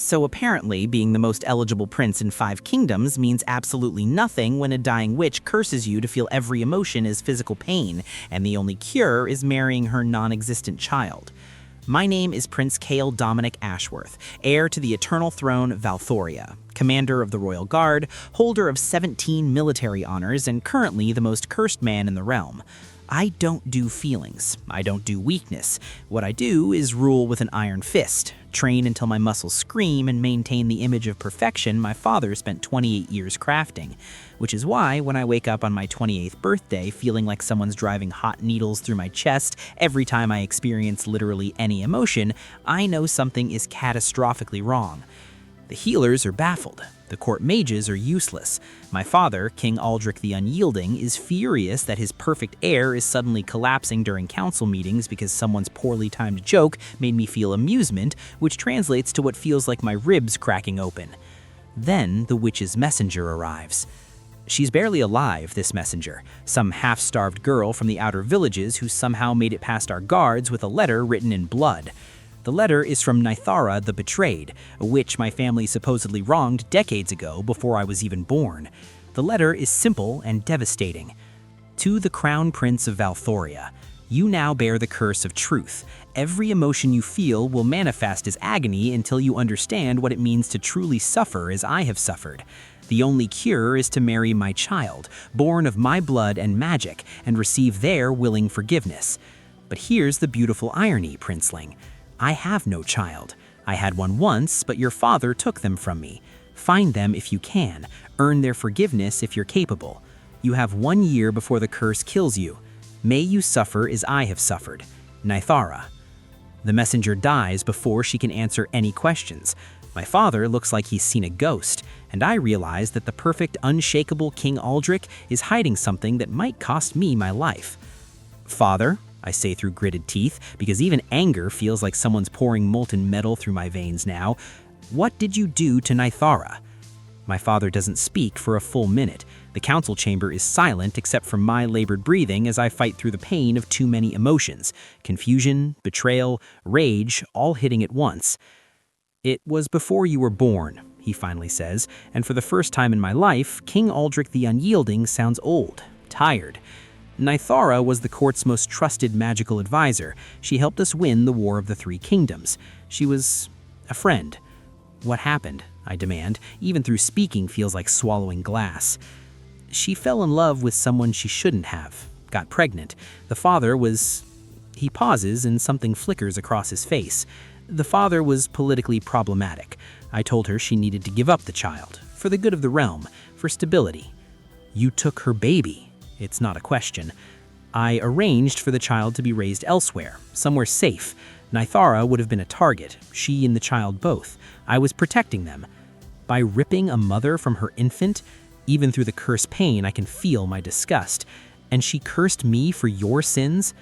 So apparently, being the most eligible prince in 5 kingdoms means absolutely nothing when a dying witch curses you to feel every emotion as physical pain, and the only cure is marrying her non-existent child. My name is Prince Kael Dominic Ashworth, heir to the eternal throne Valthoria, commander of the Royal Guard, holder of 17 military honors, and currently the most cursed man in the realm. I don't do feelings. I don't do weakness. What I do is rule with an iron fist, train until my muscles scream, and maintain the image of perfection my father spent 28 years crafting. Which is why, when I wake up on my 28th birthday feeling like someone's driving hot needles through my chest every time I experience literally any emotion, I know something is catastrophically wrong. The healers are baffled. The court mages are useless. My father, King Aldrich the Unyielding, is furious that his perfect heir is suddenly collapsing during council meetings because someone's poorly timed joke made me feel amusement, which translates to what feels like my ribs cracking open. Then the witch's messenger arrives. She's barely alive, this messenger, some half-starved girl from the outer villages who somehow made it past our guards with a letter written in blood. The letter is from Nythara the Betrayed, a witch my family supposedly wronged decades ago before I was even born. The letter is simple and devastating. To the Crown Prince of Valthoria, you now bear the curse of truth. Every emotion you feel will manifest as agony until you understand what it means to truly suffer as I have suffered. The only cure is to marry my child, born of my blood and magic, and receive their willing forgiveness. But here's the beautiful irony, Princeling. I have no child. I had one once, but your father took them from me. Find them if you can. Earn their forgiveness if you're capable. You have 1 year before the curse kills you. May you suffer as I have suffered. Nythara. The messenger dies before she can answer any questions. My father looks like he's seen a ghost, and I realize that the perfect, unshakable King Aldrich is hiding something that might cost me my life. Father, I say through gritted teeth, because even anger feels like someone's pouring molten metal through my veins now. What did you do to Nythara? My father doesn't speak for a full minute. The council chamber is silent except for my labored breathing as I fight through the pain of too many emotions. Confusion, betrayal, rage, all hitting at once. It was before you were born, he finally says, and for the first time in my life, King Aldrich the Unyielding sounds old, tired. Nythara was the court's most trusted magical advisor. She helped us win the War of the 3 Kingdoms. She was a friend. What happened? I demand. Even through speaking feels like swallowing glass. She fell in love with someone she shouldn't have. Got pregnant. The father was... He pauses and something flickers across his face. The father was politically problematic. I told her she needed to give up the child. For the good of the realm. For stability. You took her baby. It's not a question. I arranged for the child to be raised elsewhere, somewhere safe. Nythara would have been a target, she and the child both. I was protecting them. By ripping a mother from her infant, even through the curse pain, I can feel my disgust. And she cursed me for your sins?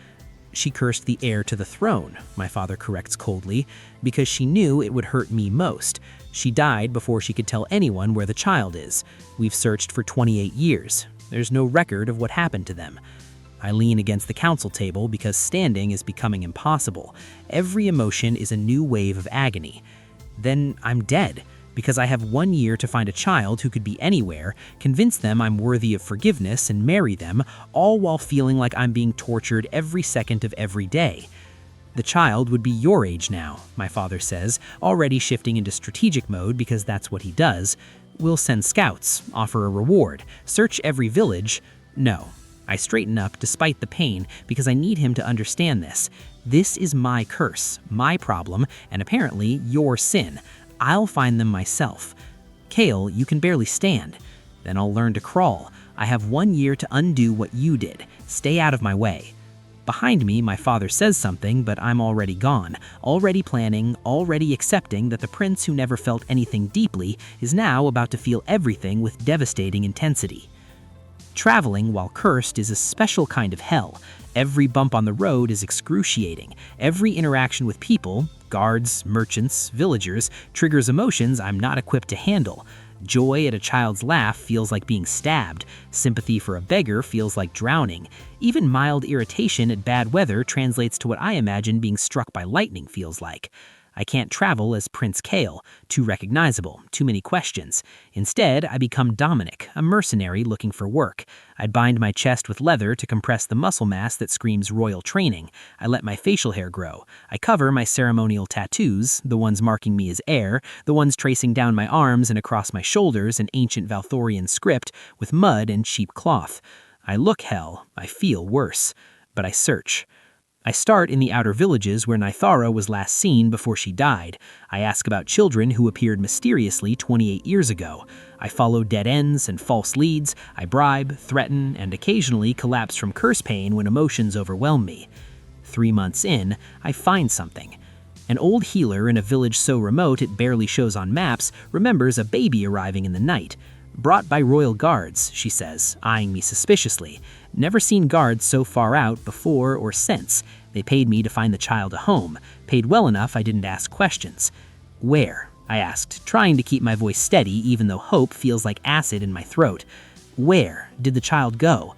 She cursed the heir to the throne, my father corrects coldly, because she knew it would hurt me most. She died before she could tell anyone where the child is. We've searched for 28 years. There's no record of what happened to them. I lean against the council table because standing is becoming impossible. Every emotion is a new wave of agony. Then I'm dead, because I have 1 year to find a child who could be anywhere, convince them I'm worthy of forgiveness, and marry them, all while feeling like I'm being tortured every second of every day. The child would be your age now, my father says, already shifting into strategic mode because that's what he does. We'll send scouts, offer a reward, search every village. No. I straighten up despite the pain because I need him to understand this. This is my curse, my problem, and apparently your sin. I'll find them myself. Kael, you can barely stand. Then I'll learn to crawl. I have 1 year to undo what you did. Stay out of my way. Behind me, my father says something, but I'm already gone, already planning, already accepting that the prince who never felt anything deeply is now about to feel everything with devastating intensity. Traveling while cursed is a special kind of hell. Every bump on the road is excruciating. Every interaction with people, guards, merchants, villagers, triggers emotions I'm not equipped to handle. Joy at a child's laugh feels like being stabbed. Sympathy for a beggar feels like drowning. Even mild irritation at bad weather translates to what I imagine being struck by lightning feels like. I can't travel as Prince Kael, too recognizable, too many questions. Instead, I become Dominic, a mercenary looking for work. I'd bind my chest with leather to compress the muscle mass that screams royal training. I let my facial hair grow. I cover my ceremonial tattoos, the ones marking me as heir, the ones tracing down my arms and across my shoulders in ancient Valthorian script, with mud and cheap cloth. I look hell, I feel worse. But I search. I start in the outer villages where Nythara was last seen before she died. I ask about children who appeared mysteriously 28 years ago. I follow dead ends and false leads. I bribe, threaten, and occasionally collapse from curse pain when emotions overwhelm me. 3 months in, I find something. An old healer in a village so remote it barely shows on maps remembers a baby arriving in the night. Brought by royal guards, she says, eyeing me suspiciously. Never seen guards so far out before or since. They paid me to find the child a home, paid well enough I didn't ask questions. Where? I asked, trying to keep my voice steady even though hope feels like acid in my throat. Where did the child go?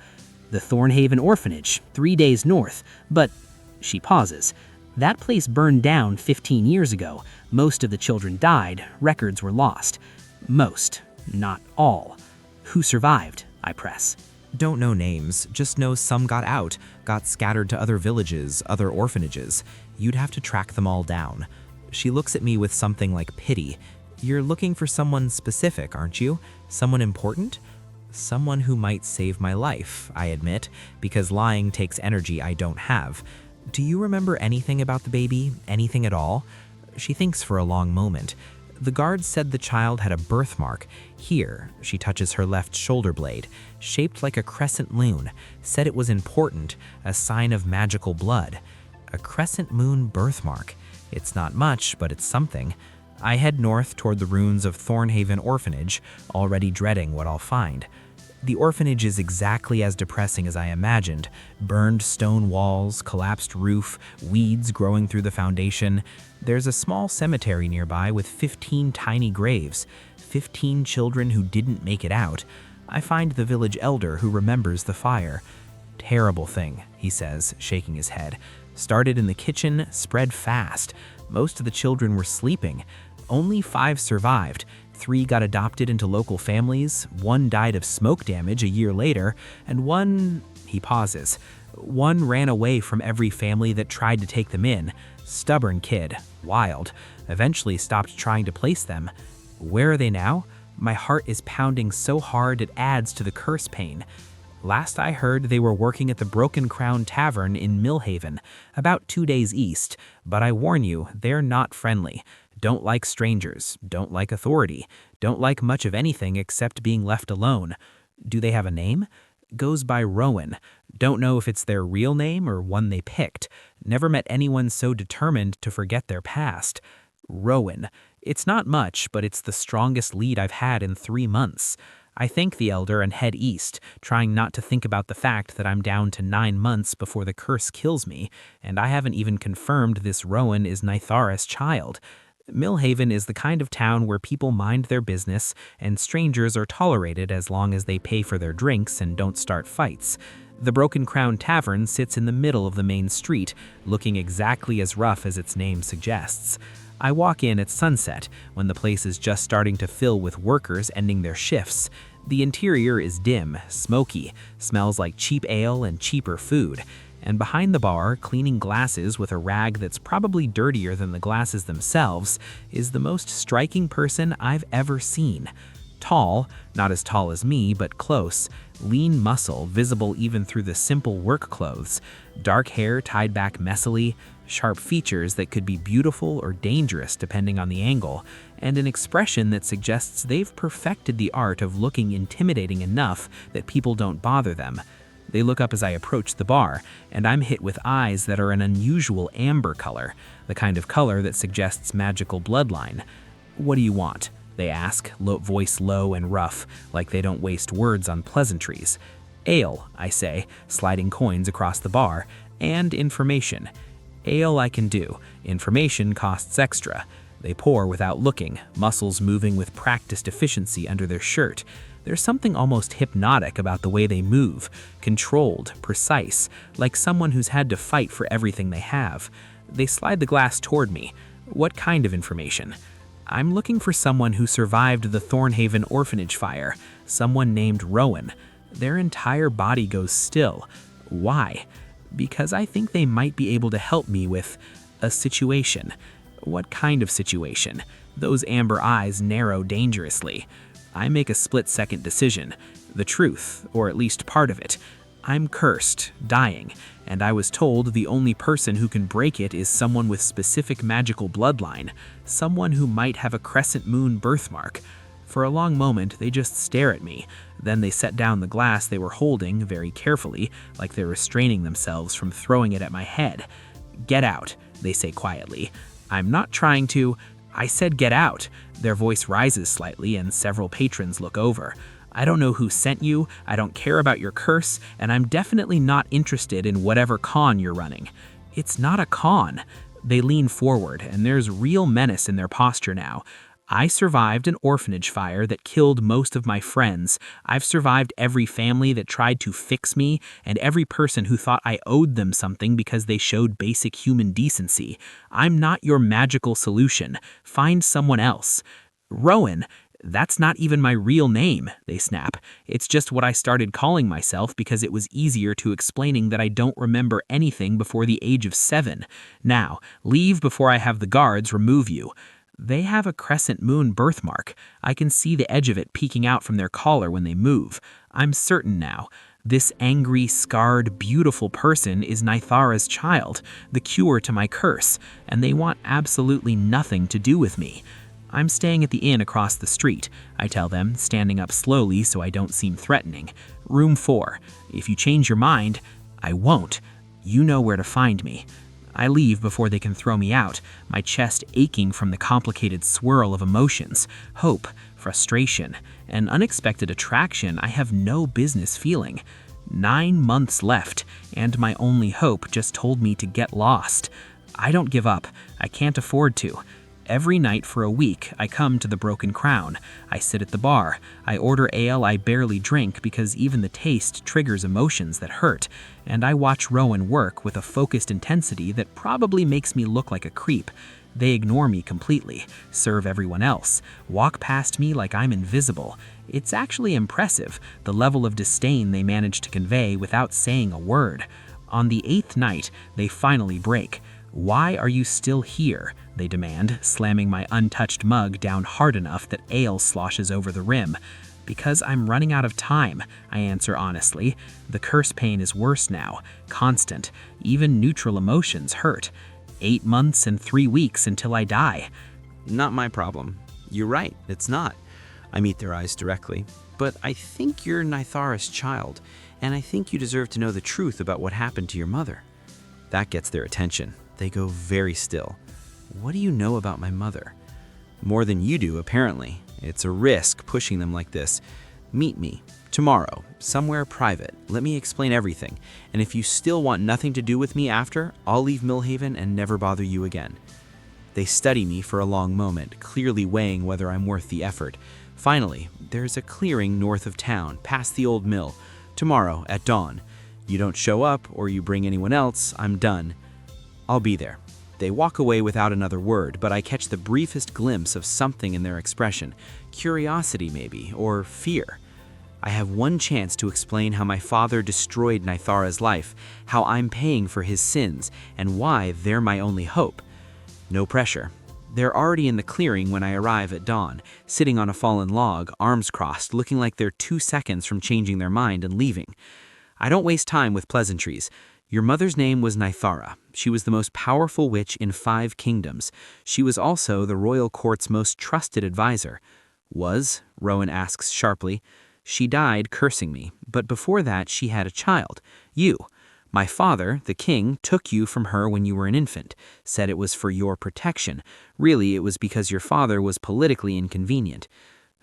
The Thornhaven orphanage, 3 days north, but... She pauses. That place burned down 15 years ago. Most of the children died, records were lost. Most. Not all. Who survived? I press. Don't know names, just know some got out, got scattered to other villages, other orphanages. You'd have to track them all down. She looks at me with something like pity. You're looking for someone specific, aren't you? Someone important? Someone who might save my life, I admit, because lying takes energy I don't have. Do you remember anything about the baby? Anything at all? She thinks for a long moment. The guards said the child had a birthmark. Here, she touches her left shoulder blade, shaped like a crescent moon, said it was important, a sign of magical blood. A crescent moon birthmark. It's not much, but it's something. I head north toward the ruins of Thornhaven Orphanage, already dreading what I'll find. The orphanage is exactly as depressing as I imagined. Burned stone walls, collapsed roof, weeds growing through the foundation. There's a small cemetery nearby with 15 tiny graves, 15 children who didn't make it out. I find the village elder who remembers the fire. Terrible thing, he says, shaking his head. Started in the kitchen, spread fast. Most of the children were sleeping. Only 5 survived. 3 got adopted into local families, 1 died of smoke damage a year later, and 1, he pauses. 1 ran away from every family that tried to take them in. Stubborn kid, wild, eventually stopped trying to place them. Where are they now? My heart is pounding so hard it adds to the curse pain. Last I heard, they were working at the Broken Crown Tavern in Millhaven, about 2 days east, but I warn you, they're not friendly. Don't like strangers, don't like authority, don't like much of anything except being left alone. Do they have a name? Goes by Rowan. Don't know if it's their real name or one they picked. Never met anyone so determined to forget their past. Rowan. It's not much, but it's the strongest lead I've had in 3 months. I thank the elder and head east, trying not to think about the fact that I'm down to 9 months before the curse kills me, and I haven't even confirmed this Rowan is Nythara's child. Millhaven is the kind of town where people mind their business and strangers are tolerated as long as they pay for their drinks and don't start fights. The Broken Crown Tavern sits in the middle of the main street, looking exactly as rough as its name suggests. I walk in at sunset, when the place is just starting to fill with workers ending their shifts. The interior is dim, smoky, smells like cheap ale and cheaper food. And behind the bar, cleaning glasses with a rag that's probably dirtier than the glasses themselves, is the most striking person I've ever seen. Tall, not as tall as me, but close. Lean muscle, visible even through the simple work clothes. Dark hair tied back messily, sharp features that could be beautiful or dangerous depending on the angle, and an expression that suggests they've perfected the art of looking intimidating enough that people don't bother them. They look up as I approach the bar, and I'm hit with eyes that are an unusual amber color, the kind of color that suggests magical bloodline. "What do you want?" they ask, voice low and rough, like they don't waste words on pleasantries. "Ale," I say, sliding coins across the bar, "and information." Ale I can do. Information costs extra. They pour without looking, muscles moving with practiced efficiency under their shirt. There's something almost hypnotic about the way they move, controlled, precise, like someone who's had to fight for everything they have. They slide the glass toward me. What kind of information? I'm looking for someone who survived the Thornhaven orphanage fire, someone named Rowan. Their entire body goes still. Why? Because I think they might be able to help me with a situation. What kind of situation? Those amber eyes narrow dangerously. I make a split-second decision. The truth, or at least part of it. I'm cursed, dying, and I was told the only person who can break it is someone with specific magical bloodline, someone who might have a crescent moon birthmark. For a long moment, they just stare at me. Then they set down the glass they were holding very carefully, like they're restraining themselves from throwing it at my head. "Get out," they say quietly. "I'm not trying to." I said get out. Their voice rises slightly and several patrons look over. "I don't know who sent you, I don't care about your curse, and I'm definitely not interested in whatever con you're running." "It's not a con." They lean forward, and there's real menace in their posture now. "I survived an orphanage fire that killed most of my friends. I've survived every family that tried to fix me, and every person who thought I owed them something because they showed basic human decency. I'm not your magical solution. Find someone else." "Rowan, that's not even my real name," they snap. "It's just what I started calling myself because it was easier to explaining that I don't remember anything before the age of 7. Now, leave before I have the guards remove you." They have a crescent moon birthmark. I can see the edge of it peeking out from their collar when they move. I'm certain now. This angry, scarred, beautiful person is Nythara's child, the cure to my curse, and they want absolutely nothing to do with me. "I'm staying at the inn across the street," I tell them, standing up slowly so I don't seem threatening. "Room 4. If you change your mind—" "I won't. You know where to find me." I leave before they can throw me out, my chest aching from the complicated swirl of emotions, hope, frustration, and unexpected attraction I have no business feeling. 9 months left, and my only hope just told me to get lost. I don't give up. I can't afford to. Every night for a week, I come to the Broken Crown. I sit at the bar. I order ale I barely drink because even the taste triggers emotions that hurt, and I watch Rowan work with a focused intensity that probably makes me look like a creep. They ignore me completely, serve everyone else, walk past me like I'm invisible. It's actually impressive, the level of disdain they manage to convey without saying a word. On the 8th night, they finally break. "Why are you still here?" they demand, slamming my untouched mug down hard enough that ale sloshes over the rim. "Because I'm running out of time," I answer honestly. The curse pain is worse now, constant. Even neutral emotions hurt. 8 months and 3 weeks until I die. Not my problem. You're right, it's not. I meet their eyes directly. But I think you're Nythara's child, and I think you deserve to know the truth about what happened to your mother. That gets their attention. They go very still. "What do you know about my mother?" "More than you do, apparently. It's a risk pushing them like this. Meet me tomorrow, somewhere private. Let me explain everything. And if you still want nothing to do with me after, I'll leave Millhaven and never bother you again." They study me for a long moment, clearly weighing whether I'm worth the effort. Finally, there's a clearing north of town, past the old mill. "Tomorrow, at dawn. You don't show up, or you bring anyone else, I'm done." "I'll be there." They walk away without another word, but I catch the briefest glimpse of something in their expression. Curiosity, maybe, or fear. I have one chance to explain how my father destroyed Nythara's life, how I'm paying for his sins, and why they're my only hope. No pressure. They're already in the clearing when I arrive at dawn, sitting on a fallen log, arms crossed, looking like they're 2 seconds from changing their mind and leaving. I don't waste time with pleasantries. "Your mother's name was Nythara. She was the most powerful witch in 5 kingdoms. She was also the royal court's most trusted advisor." "Was?" Rowan asks sharply. "She died cursing me, but before that she had a child. You. My father, the king, took you from her when you were an infant, said it was for your protection. Really, it was because your father was politically inconvenient."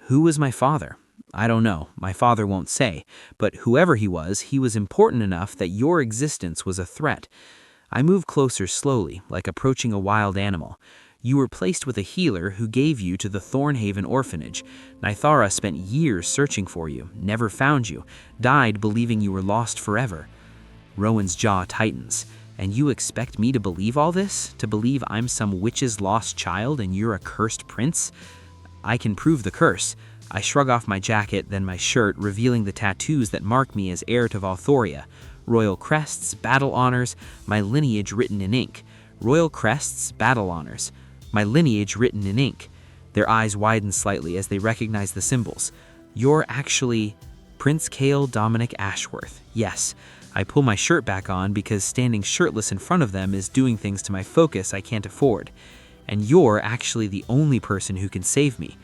"Who was my father?" "I don't know. My father won't say. But whoever he was important enough that your existence was a threat." I move closer slowly, like approaching a wild animal. "You were placed with a healer who gave you to the Thornhaven orphanage. Nythara spent years searching for you, never found you, died believing you were lost forever." Rowan's jaw tightens. And you expect me to believe all this? To believe I'm some witch's lost child and you're a cursed prince? I can prove the curse. I shrug off my jacket, then my shirt, revealing the tattoos that mark me as heir to Valthoria. Royal crests, battle honors, my lineage written in ink. Royal crests, battle honors, my lineage written in ink. Their eyes widen slightly as they recognize the symbols. You're actually Prince Kael Dominic Ashworth. Yes. I pull my shirt back on because standing shirtless in front of them is doing things to my focus I can't afford. And you're actually the only person who can save me.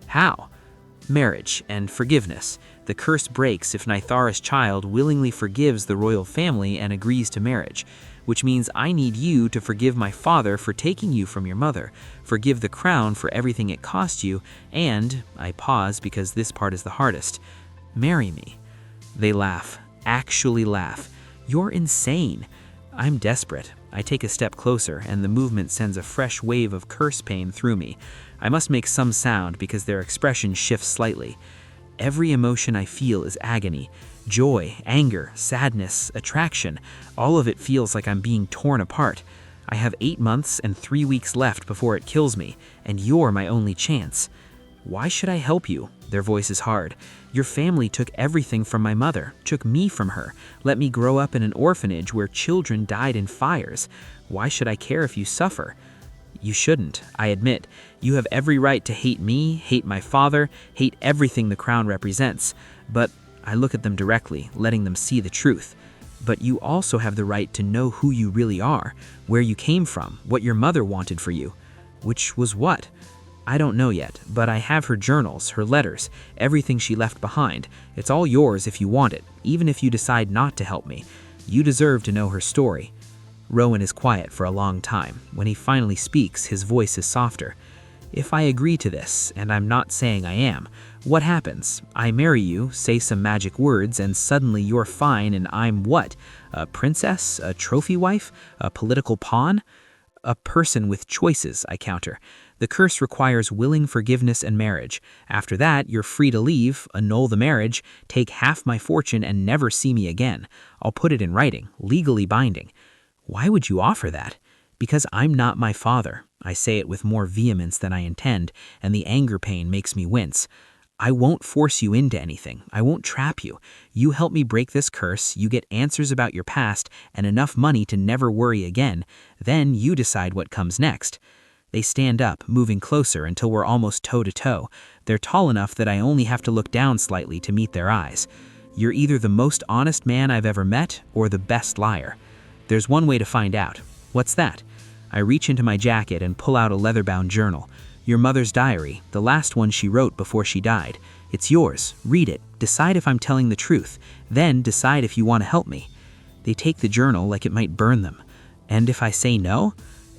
How? Marriage and forgiveness. The curse breaks if Nythara's child willingly forgives the royal family and agrees to marriage, which means I need you to forgive my father for taking you from your mother, forgive the crown for everything it cost you, and, I pause because this part is the hardest, marry me. They laugh. Actually laugh. You're insane. I'm desperate. I take a step closer, and the movement sends a fresh wave of curse pain through me. I must make some sound because their expression shifts slightly. Every emotion I feel is agony. Joy, anger, sadness, attraction. All of it feels like I'm being torn apart. I have 8 months and 3 weeks left before it kills me, and you're my only chance. Why should I help you? Their voice is hard. Your family took everything from my mother, took me from her, let me grow up in an orphanage where children died in fires. Why should I care if you suffer? You shouldn't, I admit. You have every right to hate me, hate my father, hate everything the crown represents. But I look at them directly, letting them see the truth. But you also have the right to know who you really are, where you came from, what your mother wanted for you. Which was what? I don't know yet, but I have her journals, her letters, everything she left behind. It's all yours if you want it, even if you decide not to help me. You deserve to know her story. Rowan is quiet for a long time. When he finally speaks, his voice is softer. If I agree to this, and I'm not saying I am, what happens? I marry you, say some magic words, and suddenly you're fine and I'm what? A princess? A trophy wife? A political pawn? A person with choices, I counter. The curse requires willing forgiveness and marriage. After that, you're free to leave, annul the marriage, take half my fortune and never see me again. I'll put it in writing, legally binding. Why would you offer that? Because I'm not my father. I say it with more vehemence than I intend, and the anger pain makes me wince. I won't force you into anything. I won't trap you. You help me break this curse, you get answers about your past, and enough money to never worry again. Then you decide what comes next. They stand up, moving closer until we're almost toe-to-toe. They're tall enough that I only have to look down slightly to meet their eyes. You're either the most honest man I've ever met or the best liar. There's one way to find out. What's that? I reach into my jacket and pull out a leather-bound journal. Your mother's diary, the last one she wrote before she died. It's yours. Read it. Decide if I'm telling the truth. Then decide if you want to help me. They take the journal like it might burn them. And if I say no?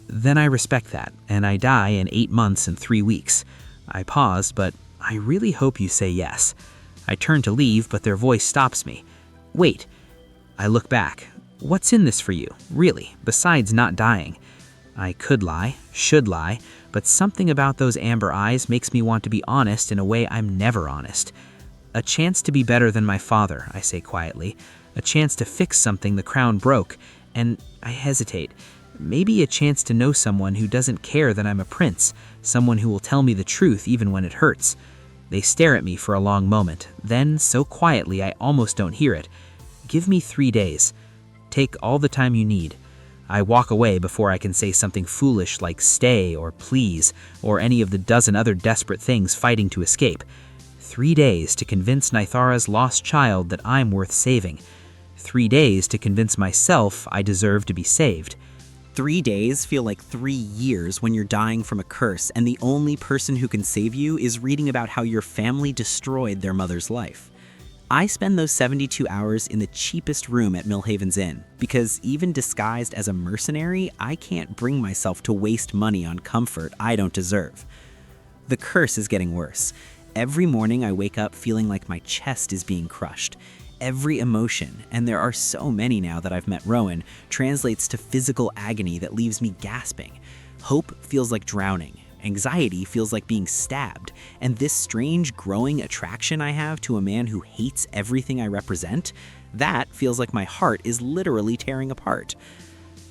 Then I respect that, and I die in 8 months and 3 weeks. I pause, but I really hope you say yes. I turn to leave, but their voice stops me. Wait. I look back. What's in this for you, really, besides not dying? I could lie, should lie, but something about those amber eyes makes me want to be honest in a way I'm never honest. A chance to be better than my father, I say quietly. A chance to fix something the crown broke, and I hesitate. Maybe a chance to know someone who doesn't care that I'm a prince, someone who will tell me the truth even when it hurts. They stare at me for a long moment, then, so quietly I almost don't hear it. Give me 3 days. Take all the time you need. I walk away before I can say something foolish like stay or please, or any of the dozen other desperate things fighting to escape. 3 days to convince Nythara's lost child that I'm worth saving. 3 days to convince myself I deserve to be saved. 3 days feel like 3 years when you're dying from a curse, and the only person who can save you is reading about how your family destroyed their mother's life. I spend those 72 hours in the cheapest room at Millhaven's Inn, because even disguised as a mercenary, I can't bring myself to waste money on comfort I don't deserve. The curse is getting worse. Every morning I wake up feeling like my chest is being crushed. Every emotion, and there are so many now that I've met Rowan, translates to physical agony that leaves me gasping. Hope feels like drowning. Anxiety feels like being stabbed. And this strange growing attraction I have to a man who hates everything I represent, that feels like my heart is literally tearing apart.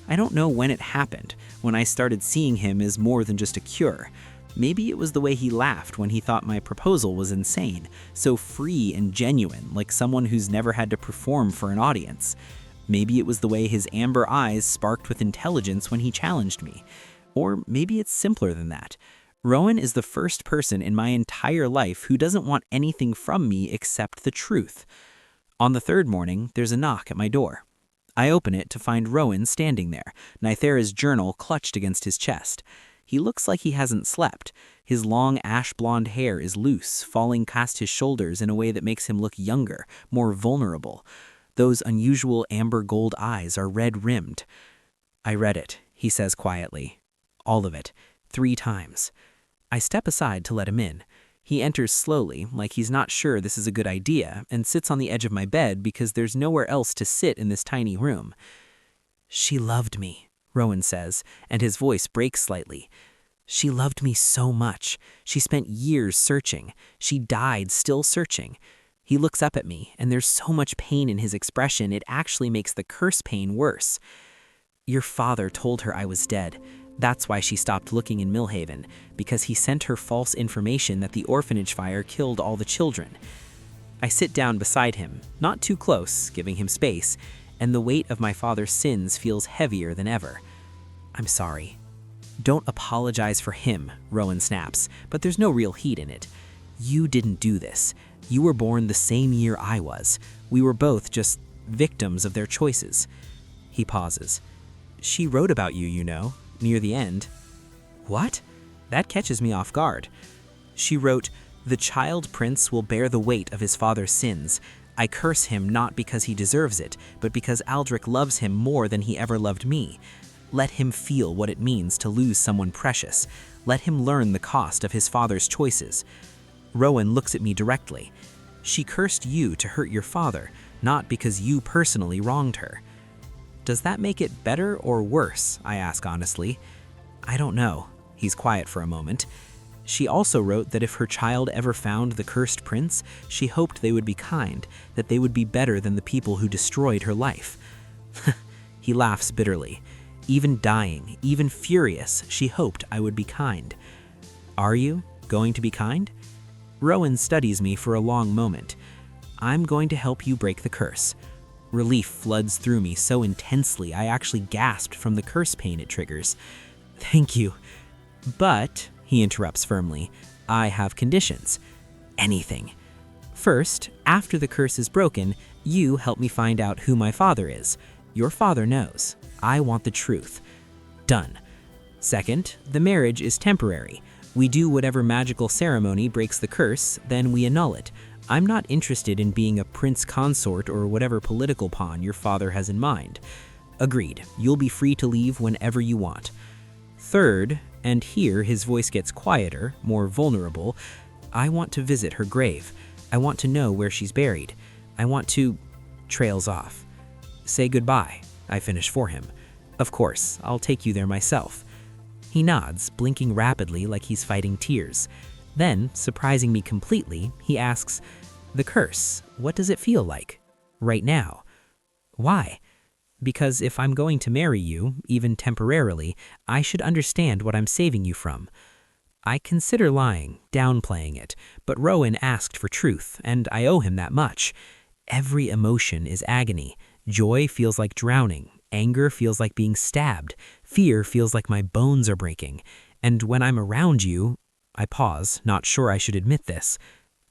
I don't know when it happened, when I started seeing him as more than just a cure. Maybe it was the way he laughed when he thought my proposal was insane, so free and genuine, like someone who's never had to perform for an audience. Maybe it was the way his amber eyes sparked with intelligence when he challenged me. Or maybe it's simpler than that. Rowan is the first person in my entire life who doesn't want anything from me except the truth. On the third morning, there's a knock at my door. I open it to find Rowan standing there, Nythara's journal clutched against his chest. He looks like he hasn't slept. His long ash-blonde hair is loose, falling past his shoulders in a way that makes him look younger, more vulnerable. Those unusual amber gold eyes are red-rimmed. I read it, he says quietly. All of it, 3 times. I step aside to let him in. He enters slowly, like he's not sure this is a good idea, and sits on the edge of my bed because there's nowhere else to sit in this tiny room. "She loved me," Rowan says, and his voice breaks slightly. "She loved me so much. She spent years searching. She died still searching." He looks up at me, and there's so much pain in his expression it actually makes the curse pain worse. "Your father told her I was dead. That's why she stopped looking in Millhaven, because he sent her false information that the orphanage fire killed all the children." I sit down beside him, not too close, giving him space, and the weight of my father's sins feels heavier than ever. "I'm sorry." "Don't apologize for him," Rowan snaps, but there's no real heat in it. "You didn't do this. You were born the same year I was. We were both just victims of their choices." He pauses. "She wrote about you, you know, near the end." "What?" That catches me off guard. She wrote, "The child prince will bear the weight of his father's sins. I curse him not because he deserves it, but because Aldrich loves him more than he ever loved me. Let him feel what it means to lose someone precious. Let him learn the cost of his father's choices." Rowan looks at me directly. "She cursed you to hurt your father, not because you personally wronged her." "Does that make it better or worse?" I ask honestly. "I don't know." He's quiet for a moment. "She also wrote that if her child ever found the cursed prince, she hoped they would be kind, that they would be better than the people who destroyed her life." He laughs bitterly. "Even dying, even furious, she hoped I would be kind." "Are you going to be kind?" Rowan studies me for a long moment. "I'm going to help you break the curse." Relief floods through me so intensely I actually gasped from the curse pain it triggers. "Thank you. But," he interrupts firmly, "I have conditions." "Anything." "First, after the curse is broken, you help me find out who my father is. Your father knows. I want the truth." "Done." "Second, the marriage is temporary. We do whatever magical ceremony breaks the curse, then we annul it. I'm not interested in being a prince consort or whatever political pawn your father has in mind." "Agreed. You'll be free to leave whenever you want." "Third," and here his voice gets quieter, more vulnerable, "I want to visit her grave. I want to know where she's buried. I want to—" trails off. "Say goodbye," I finish for him. "Of course, I'll take you there myself." He nods, blinking rapidly like he's fighting tears. Then, surprising me completely, he asks, "The curse, what does it feel like? Right now?" "Why?" "Because if I'm going to marry you, even temporarily, I should understand what I'm saving you from." I consider lying, downplaying it, but Rowan asked for truth, and I owe him that much. Every emotion is agony. Joy feels like drowning. Anger feels like being stabbed. Fear feels like my bones are breaking. And when I'm around you— I pause, not sure I should admit this.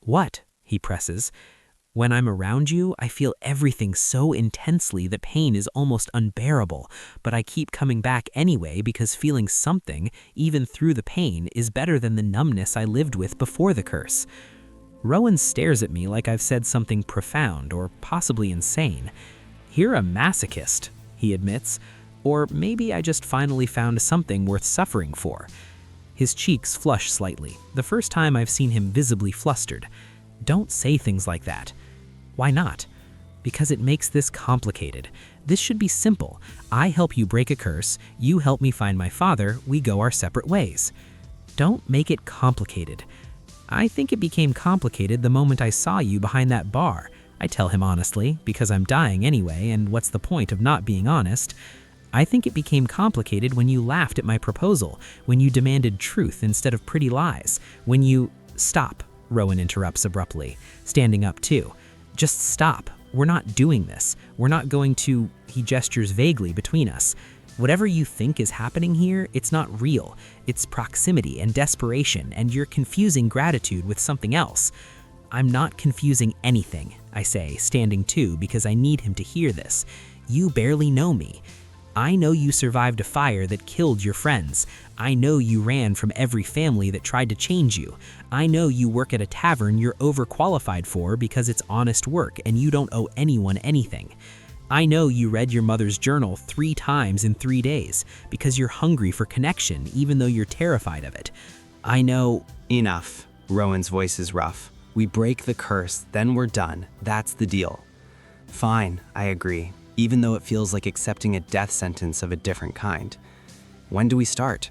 "What?" he presses. "When I'm around you, I feel everything so intensely that pain is almost unbearable, but I keep coming back anyway because feeling something, even through the pain, is better than the numbness I lived with before the curse." Rowan stares at me like I've said something profound or possibly insane. "You're a masochist," he admits. "Or maybe I just finally found something worth suffering for." His cheeks flush slightly, the first time I've seen him visibly flustered. "Don't say things like that." "Why not?" "Because it makes this complicated. This should be simple. I help you break a curse, you help me find my father, we go our separate ways." "Don't make it complicated." "I think it became complicated the moment I saw you behind that bar." I tell him honestly, because I'm dying anyway, and what's the point of not being honest? I think it became complicated when you laughed at my proposal, when you demanded truth instead of pretty lies, when you— Stop, Rowan interrupts abruptly, standing up too. Just stop. We're not doing this. We're not going to— He gestures vaguely between us. Whatever you think is happening here, it's not real. It's proximity and desperation, and you're confusing gratitude with something else. I'm not confusing anything, I say, standing too, because I need him to hear this. You barely know me. I know you survived a fire that killed your friends. I know you ran from every family that tried to change you. I know you work at a tavern you're overqualified for because it's honest work and you don't owe anyone anything. I know you read your mother's journal 3 times in 3 days because you're hungry for connection even though you're terrified of it. I know— Enough. Rowan's voice is rough. We break the curse, then we're done. That's the deal. Fine, I agree, even though it feels like accepting a death sentence of a different kind. When do we start?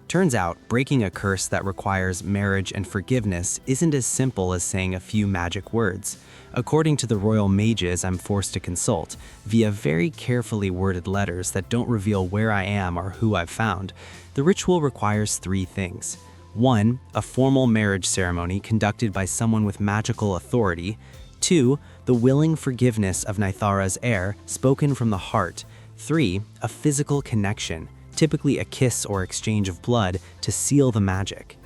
Turns out, breaking a curse that requires marriage and forgiveness isn't as simple as saying a few magic words. According to the royal mages I'm forced to consult, via very carefully worded letters that don't reveal where I am or who I've found, the ritual requires 3 things. 1, a formal marriage ceremony conducted by someone with magical authority. 2, the willing forgiveness of Nythara's heir, spoken from the heart. 3, a physical connection, typically a kiss or exchange of blood, to seal the magic.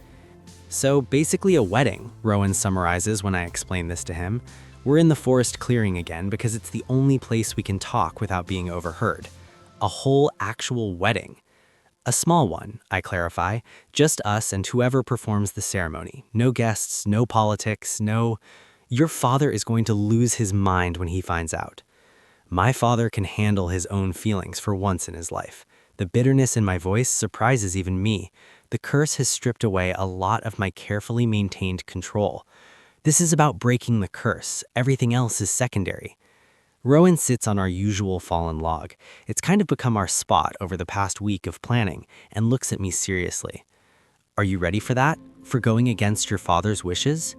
So basically a wedding, Rowan summarizes when I explain this to him. We're in the forest clearing again because it's the only place we can talk without being overheard. A whole actual wedding. A small one, I clarify, just us and whoever performs the ceremony. No guests, no politics, no— Your father is going to lose his mind when he finds out. My father can handle his own feelings for once in his life. The bitterness in my voice surprises even me. The curse has stripped away a lot of my carefully maintained control. This is about breaking the curse. Everything else is secondary. Rowan sits on our usual fallen log. It's kind of become our spot over the past week of planning, and looks at me seriously. Are you ready for that? For going against your father's wishes?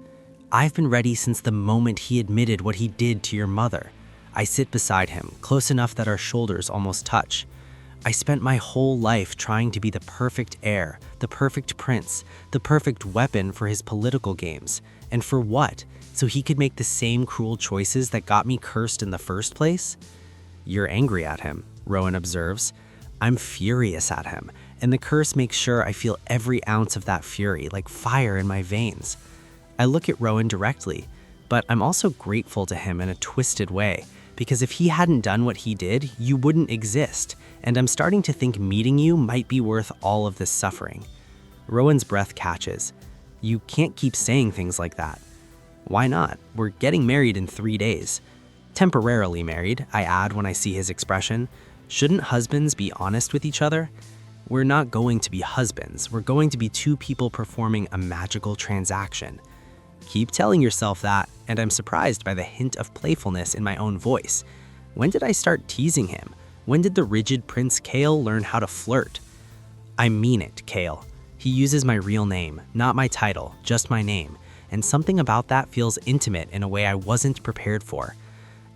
I've been ready since the moment he admitted what he did to your mother. I sit beside him, close enough that our shoulders almost touch. I spent my whole life trying to be the perfect heir, the perfect prince, the perfect weapon for his political games. And for what? So he could make the same cruel choices that got me cursed in the first place? You're angry at him, Rowan observes. I'm furious at him, and the curse makes sure I feel every ounce of that fury like fire in my veins. I look at Rowan directly, but I'm also grateful to him in a twisted way, because if he hadn't done what he did, you wouldn't exist, and I'm starting to think meeting you might be worth all of this suffering. Rowan's breath catches. You can't keep saying things like that. Why not? We're getting married in 3 days. Temporarily married, I add when I see his expression. Shouldn't husbands be honest with each other? We're not going to be husbands. We're going to be 2 people performing a magical transaction. Keep telling yourself that, and I'm surprised by the hint of playfulness in my own voice. When did I start teasing him? When did the rigid Prince Kael learn how to flirt? I mean it, Kael. He uses my real name, not my title, just my name, and something about that feels intimate in a way I wasn't prepared for.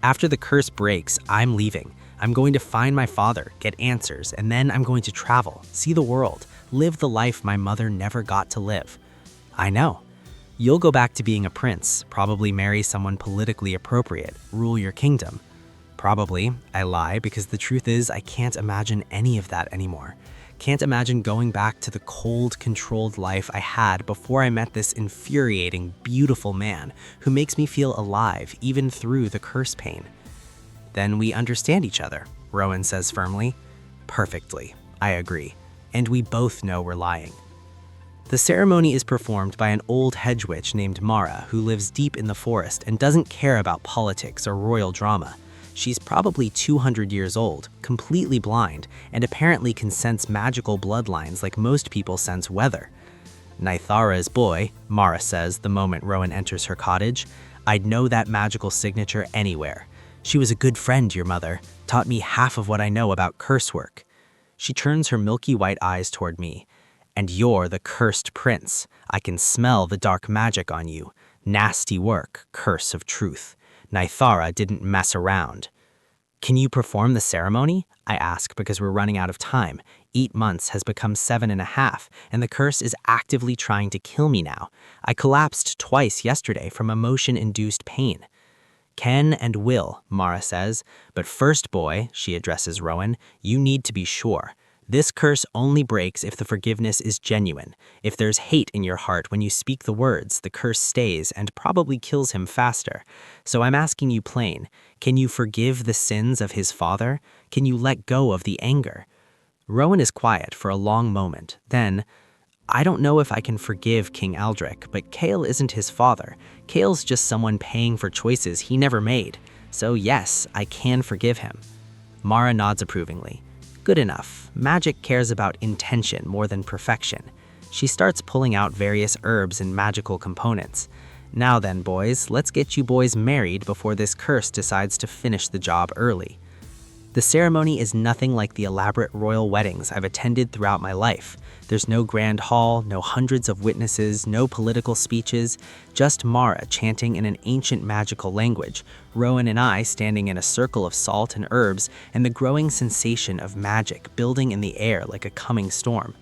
After the curse breaks, I'm leaving. I'm going to find my father, get answers, and then I'm going to travel, see the world, live the life my mother never got to live. I know. You'll go back to being a prince, probably marry someone politically appropriate, rule your kingdom. Probably, I lie, because the truth is I can't imagine any of that anymore. Can't imagine going back to the cold, controlled life I had before I met this infuriating, beautiful man who makes me feel alive even through the curse pain. Then we understand each other, Rowan says firmly. Perfectly, I agree, and we both know we're lying. The ceremony is performed by an old hedge witch named Mara who lives deep in the forest and doesn't care about politics or royal drama. She's probably 200 years old, completely blind, and apparently can sense magical bloodlines like most people sense weather. Nythara's boy, Mara says the moment Rowan enters her cottage, I'd know that magical signature anywhere. She was a good friend, your mother, taught me half of what I know about curse work. She turns her milky white eyes toward me. And you're the cursed prince. I can smell the dark magic on you. Nasty work, curse of truth. Nythara didn't mess around. Can you perform the ceremony? I ask because we're running out of time. 8 months has become 7.5, and the curse is actively trying to kill me now. I collapsed twice yesterday from emotion-induced pain. Can and will, Mara says. But first, boy, she addresses Rowan, you need to be sure. This curse only breaks if the forgiveness is genuine. If there's hate in your heart when you speak the words, the curse stays and probably kills him faster. So I'm asking you plain, can you forgive the sins of his father? Can you let go of the anger? Rowan is quiet for a long moment. Then, I don't know if I can forgive King Aldrich, but Kael isn't his father. Kael's just someone paying for choices he never made. So yes, I can forgive him. Mara nods approvingly. Good enough. Magic cares about intention more than perfection. She starts pulling out various herbs and magical components. Now then, boys, let's get you boys married before this curse decides to finish the job early. The ceremony is nothing like the elaborate royal weddings I've attended throughout my life. There's no grand hall, no hundreds of witnesses, no political speeches, just Mara chanting in an ancient magical language, Rowan and I standing in a circle of salt and herbs, and the growing sensation of magic building in the air like a coming storm.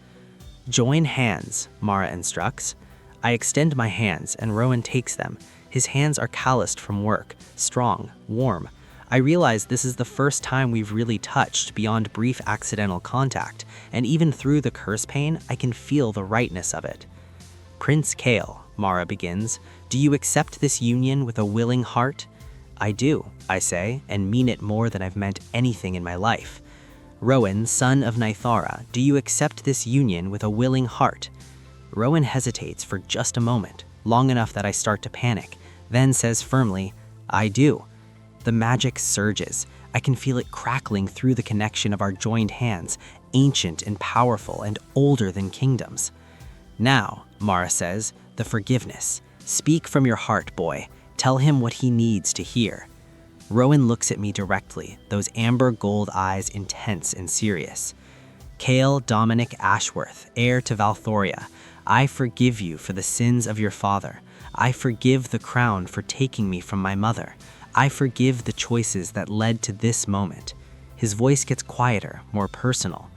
Join hands, Mara instructs. I extend my hands and Rowan takes them. His hands are calloused from work, strong, warm. I realize this is the first time we've really touched beyond brief accidental contact, and even through the curse pain, I can feel the rightness of it. Prince Kael, Mara begins, do you accept this union with a willing heart? I do, I say, and mean it more than I've meant anything in my life. Rowan, son of Nythara, do you accept this union with a willing heart? Rowan hesitates for just a moment, long enough that I start to panic, then says firmly, I do. The magic surges. I can feel it crackling through the connection of our joined hands, ancient and powerful and older than kingdoms. Now, Mara says, the forgiveness. Speak from your heart, boy. Tell him what he needs to hear. Rowan looks at me directly, those amber gold eyes intense and serious. Kael Dominic Ashworth, heir to Valthoria, I forgive you for the sins of your father. I forgive the crown for taking me from my mother. I forgive the choices that led to this moment. His voice gets quieter, more personal.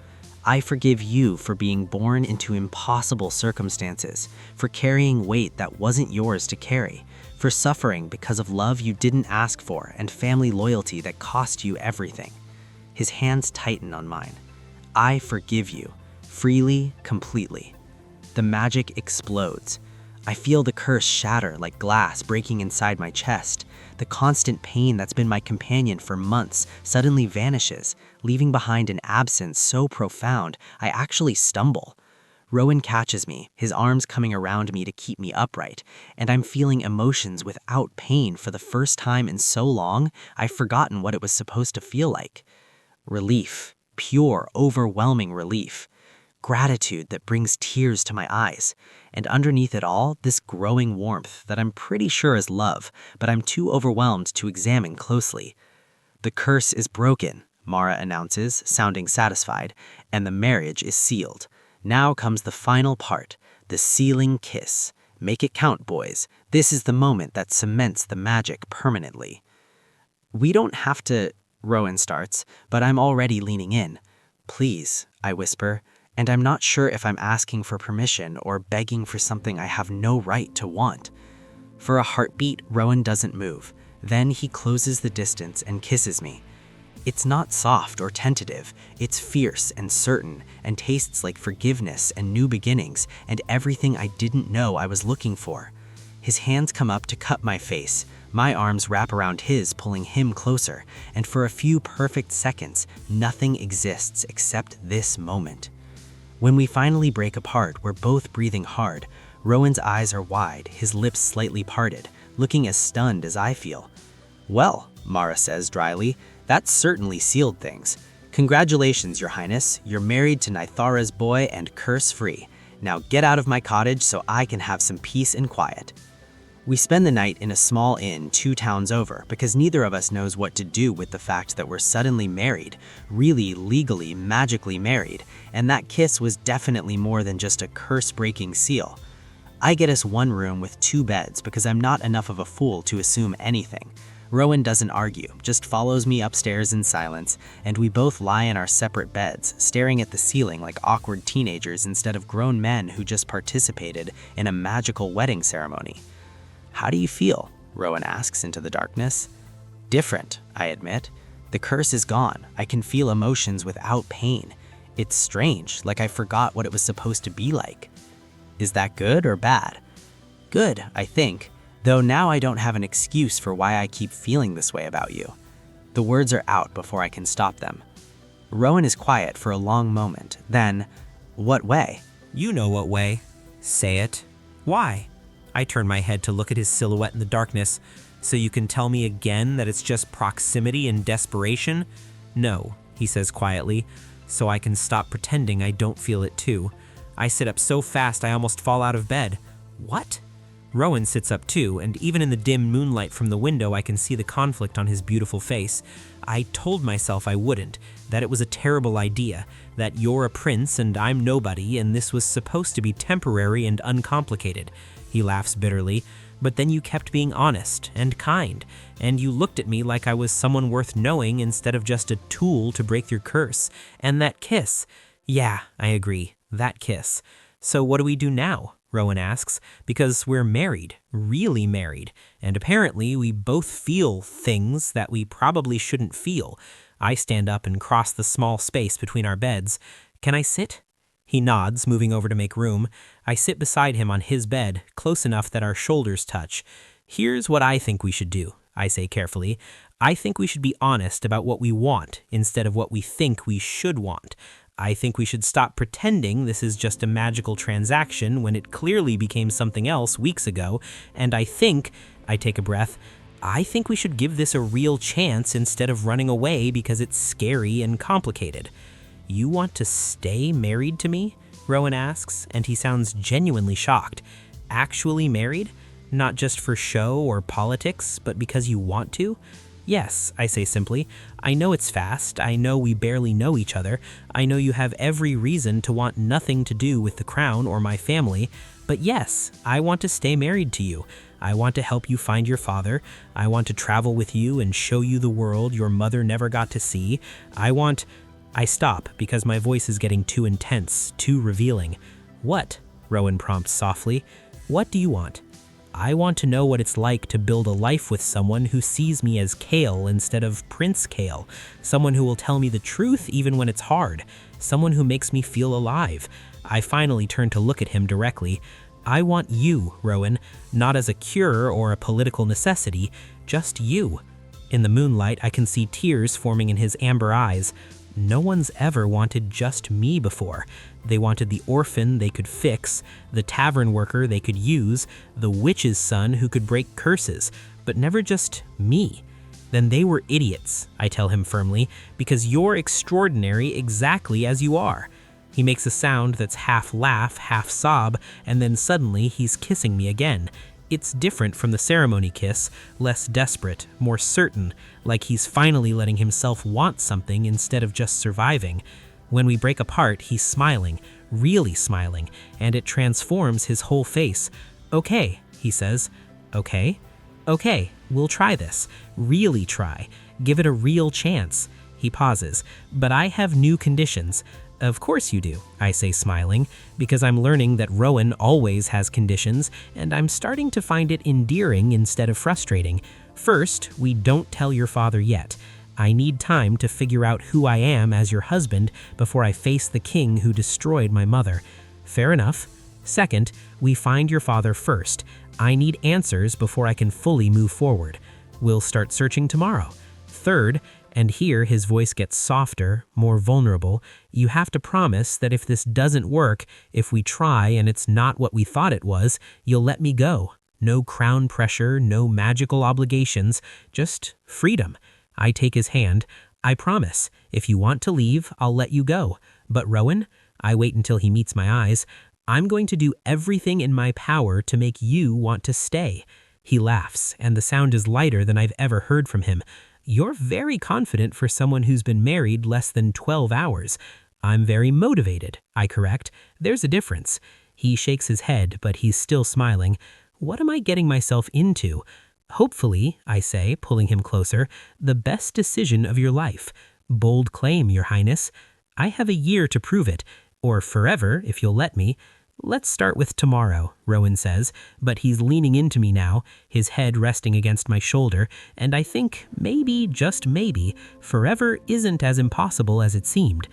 I forgive you for being born into impossible circumstances, for carrying weight that wasn't yours to carry, for suffering because of love you didn't ask for and family loyalty that cost you everything. His hands tighten on mine. I forgive you, freely, completely. The magic explodes. I feel the curse shatter like glass breaking inside my chest. The constant pain that's been my companion for months suddenly vanishes, leaving behind an absence so profound I actually stumble. Rowan catches me, his arms coming around me to keep me upright, and I'm feeling emotions without pain for the first time in so long I've forgotten what it was supposed to feel like. Relief, pure, overwhelming relief. Gratitude that brings tears to my eyes, and underneath it all, this growing warmth that I'm pretty sure is love, but I'm too overwhelmed to examine closely. The curse is broken, Mara announces, sounding satisfied, and the marriage is sealed. Now comes the final part, the sealing kiss. Make it count, boys. This is the moment that cements the magic permanently. We don't have to, Rowan starts, but I'm already leaning in. Please, I whisper, and I'm not sure if I'm asking for permission or begging for something I have no right to want. For a heartbeat, Rowan doesn't move. Then he closes the distance and kisses me. It's not soft or tentative, it's fierce and certain, and tastes like forgiveness and new beginnings and everything I didn't know I was looking for. His hands come up to cup my face, my arms wrap around his, pulling him closer, and for a few perfect seconds, nothing exists except this moment. When we finally break apart, we're both breathing hard. Rowan's eyes are wide, his lips slightly parted, looking as stunned as I feel. Well, Mara says dryly, that certainly sealed things. Congratulations, Your Highness. You're married to Nythara's boy and curse-free. Now get out of my cottage so I can have some peace and quiet. We spend the night in a small inn 2 towns over because neither of us knows what to do with the fact that we're suddenly married, really legally, magically married, and that kiss was definitely more than just a curse-breaking seal. I get us 1 room with 2 beds because I'm not enough of a fool to assume anything. Rowan doesn't argue, just follows me upstairs in silence, and we both lie in our separate beds, staring at the ceiling like awkward teenagers instead of grown men who just participated in a magical wedding ceremony. "How do you feel?" Rowan asks into the darkness. "Different," I admit. "The curse is gone. I can feel emotions without pain. It's strange, like I forgot what it was supposed to be like." "Is that good or bad?" "Good, I think. Though now I don't have an excuse for why I keep feeling this way about you." The words are out before I can stop them. Rowan is quiet for a long moment. Then, "What way?" You know what way. Say it. Why? I turn my head to look at his silhouette in the darkness. So you can tell me again that it's just proximity and desperation? No, he says quietly, so I can stop pretending I don't feel it too. I sit up so fast I almost fall out of bed. What? Rowan sits up too, and even in the dim moonlight from the window I can see the conflict on his beautiful face. I told myself I wouldn't, that it was a terrible idea, that you're a prince and I'm nobody and this was supposed to be temporary and uncomplicated. He laughs bitterly, but then you kept being honest and kind, and you looked at me like I was someone worth knowing instead of just a tool to break your curse. And that kiss. Yeah, I agree, that kiss. So what do we do now? Rowan asks, because we're married, really married, and apparently we both feel things that we probably shouldn't feel. I stand up and cross the small space between our beds. Can I sit? He nods, moving over to make room. I sit beside him on his bed, close enough that our shoulders touch. Here's what I think we should do, I say carefully. I think we should be honest about what we want instead of what we think we should want. I think we should stop pretending this is just a magical transaction when it clearly became something else weeks ago, and I take a breath, I think we should give this a real chance instead of running away because it's scary and complicated. You want to stay married to me? Rowan asks, and he sounds genuinely shocked. Actually married? Not just for show or politics, but because you want to? Yes, I say simply. I know it's fast. I know we barely know each other. I know you have every reason to want nothing to do with the crown or my family. But yes, I want to stay married to you. I want to help you find your father. I want to travel with you and show you the world your mother never got to see. I stop because my voice is getting too intense, too revealing. What? Rowan prompts softly. What do you want? I want to know what it's like to build a life with someone who sees me as Kael instead of Prince Kael, someone who will tell me the truth even when it's hard, someone who makes me feel alive. I finally turn to look at him directly. I want you, Rowan, not as a cure or a political necessity, just you. In the moonlight, I can see tears forming in his amber eyes. No one's ever wanted just me before. They wanted the orphan they could fix, the tavern worker they could use, the witch's son who could break curses, but never just me. Then they were idiots, I tell him firmly, because you're extraordinary exactly as you are. He makes a sound that's half laugh, half sob, and then suddenly he's kissing me again. It's different from the ceremony kiss, less desperate, more certain, like he's finally letting himself want something instead of just surviving. When we break apart, he's smiling, really smiling, and it transforms his whole face. Okay, he says. Okay? Okay, we'll try this. Really try. Give it a real chance. He pauses. But I have new conditions. Of course you do, I say smiling, because I'm learning that Rowan always has conditions, and I'm starting to find it endearing instead of frustrating. First, we don't tell your father yet. I need time to figure out who I am as your husband before I face the king who destroyed my mother. Fair enough. Second, we find your father first. I need answers before I can fully move forward. We'll start searching tomorrow. Third, and here his voice gets softer, more vulnerable, you have to promise that if this doesn't work, if we try and it's not what we thought it was, you'll let me go. No crown pressure, no magical obligations, just freedom. I take his hand. I promise. If you want to leave, I'll let you go. But Rowan, I wait until he meets my eyes. I'm going to do everything in my power to make you want to stay. He laughs, and the sound is lighter than I've ever heard from him. You're very confident for someone who's been married less than 12 hours. I'm very motivated, I correct. There's a difference. He shakes his head, but he's still smiling. What am I getting myself into? Hopefully, I say, pulling him closer, the best decision of your life. Bold claim, Your Highness. I have a year to prove it, or forever, if you'll let me. Let's start with tomorrow, Rowan says, but he's leaning into me now, his head resting against my shoulder, and I think maybe, just maybe, forever isn't as impossible as it seemed.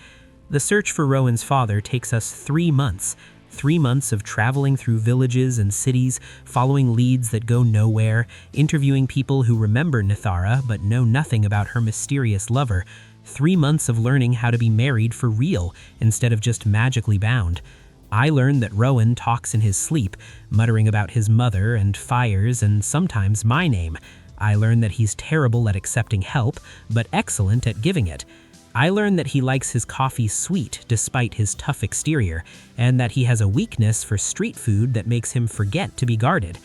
The search for Rowan's father takes us 3 months. 3 months of traveling through villages and cities, following leads that go nowhere, interviewing people who remember Nythara but know nothing about her mysterious lover. 3 months of learning how to be married for real instead of just magically bound. I learned that Rowan talks in his sleep, muttering about his mother and fires and sometimes my name. I learned that he's terrible at accepting help, but excellent at giving it. I learned that he likes his coffee sweet despite his tough exterior, and that he has a weakness for street food that makes him forget to be guarded.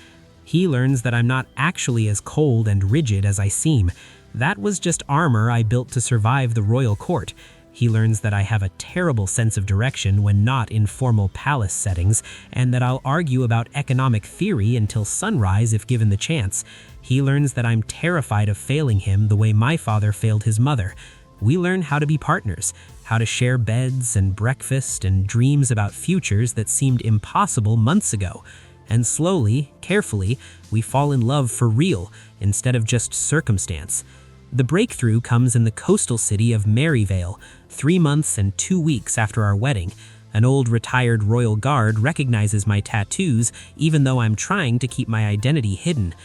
He learns that I'm not actually as cold and rigid as I seem. That was just armor I built to survive the royal court. He learns that I have a terrible sense of direction when not in formal palace settings, and that I'll argue about economic theory until sunrise if given the chance. He learns that I'm terrified of failing him the way my father failed his mother. We learn how to be partners, how to share beds and breakfast and dreams about futures that seemed impossible months ago. And slowly, carefully, we fall in love for real instead of just circumstance. The breakthrough comes in the coastal city of Marries, 3 months and 2 weeks after our wedding. An old retired royal guard recognizes my tattoos even though I'm trying to keep my identity hidden.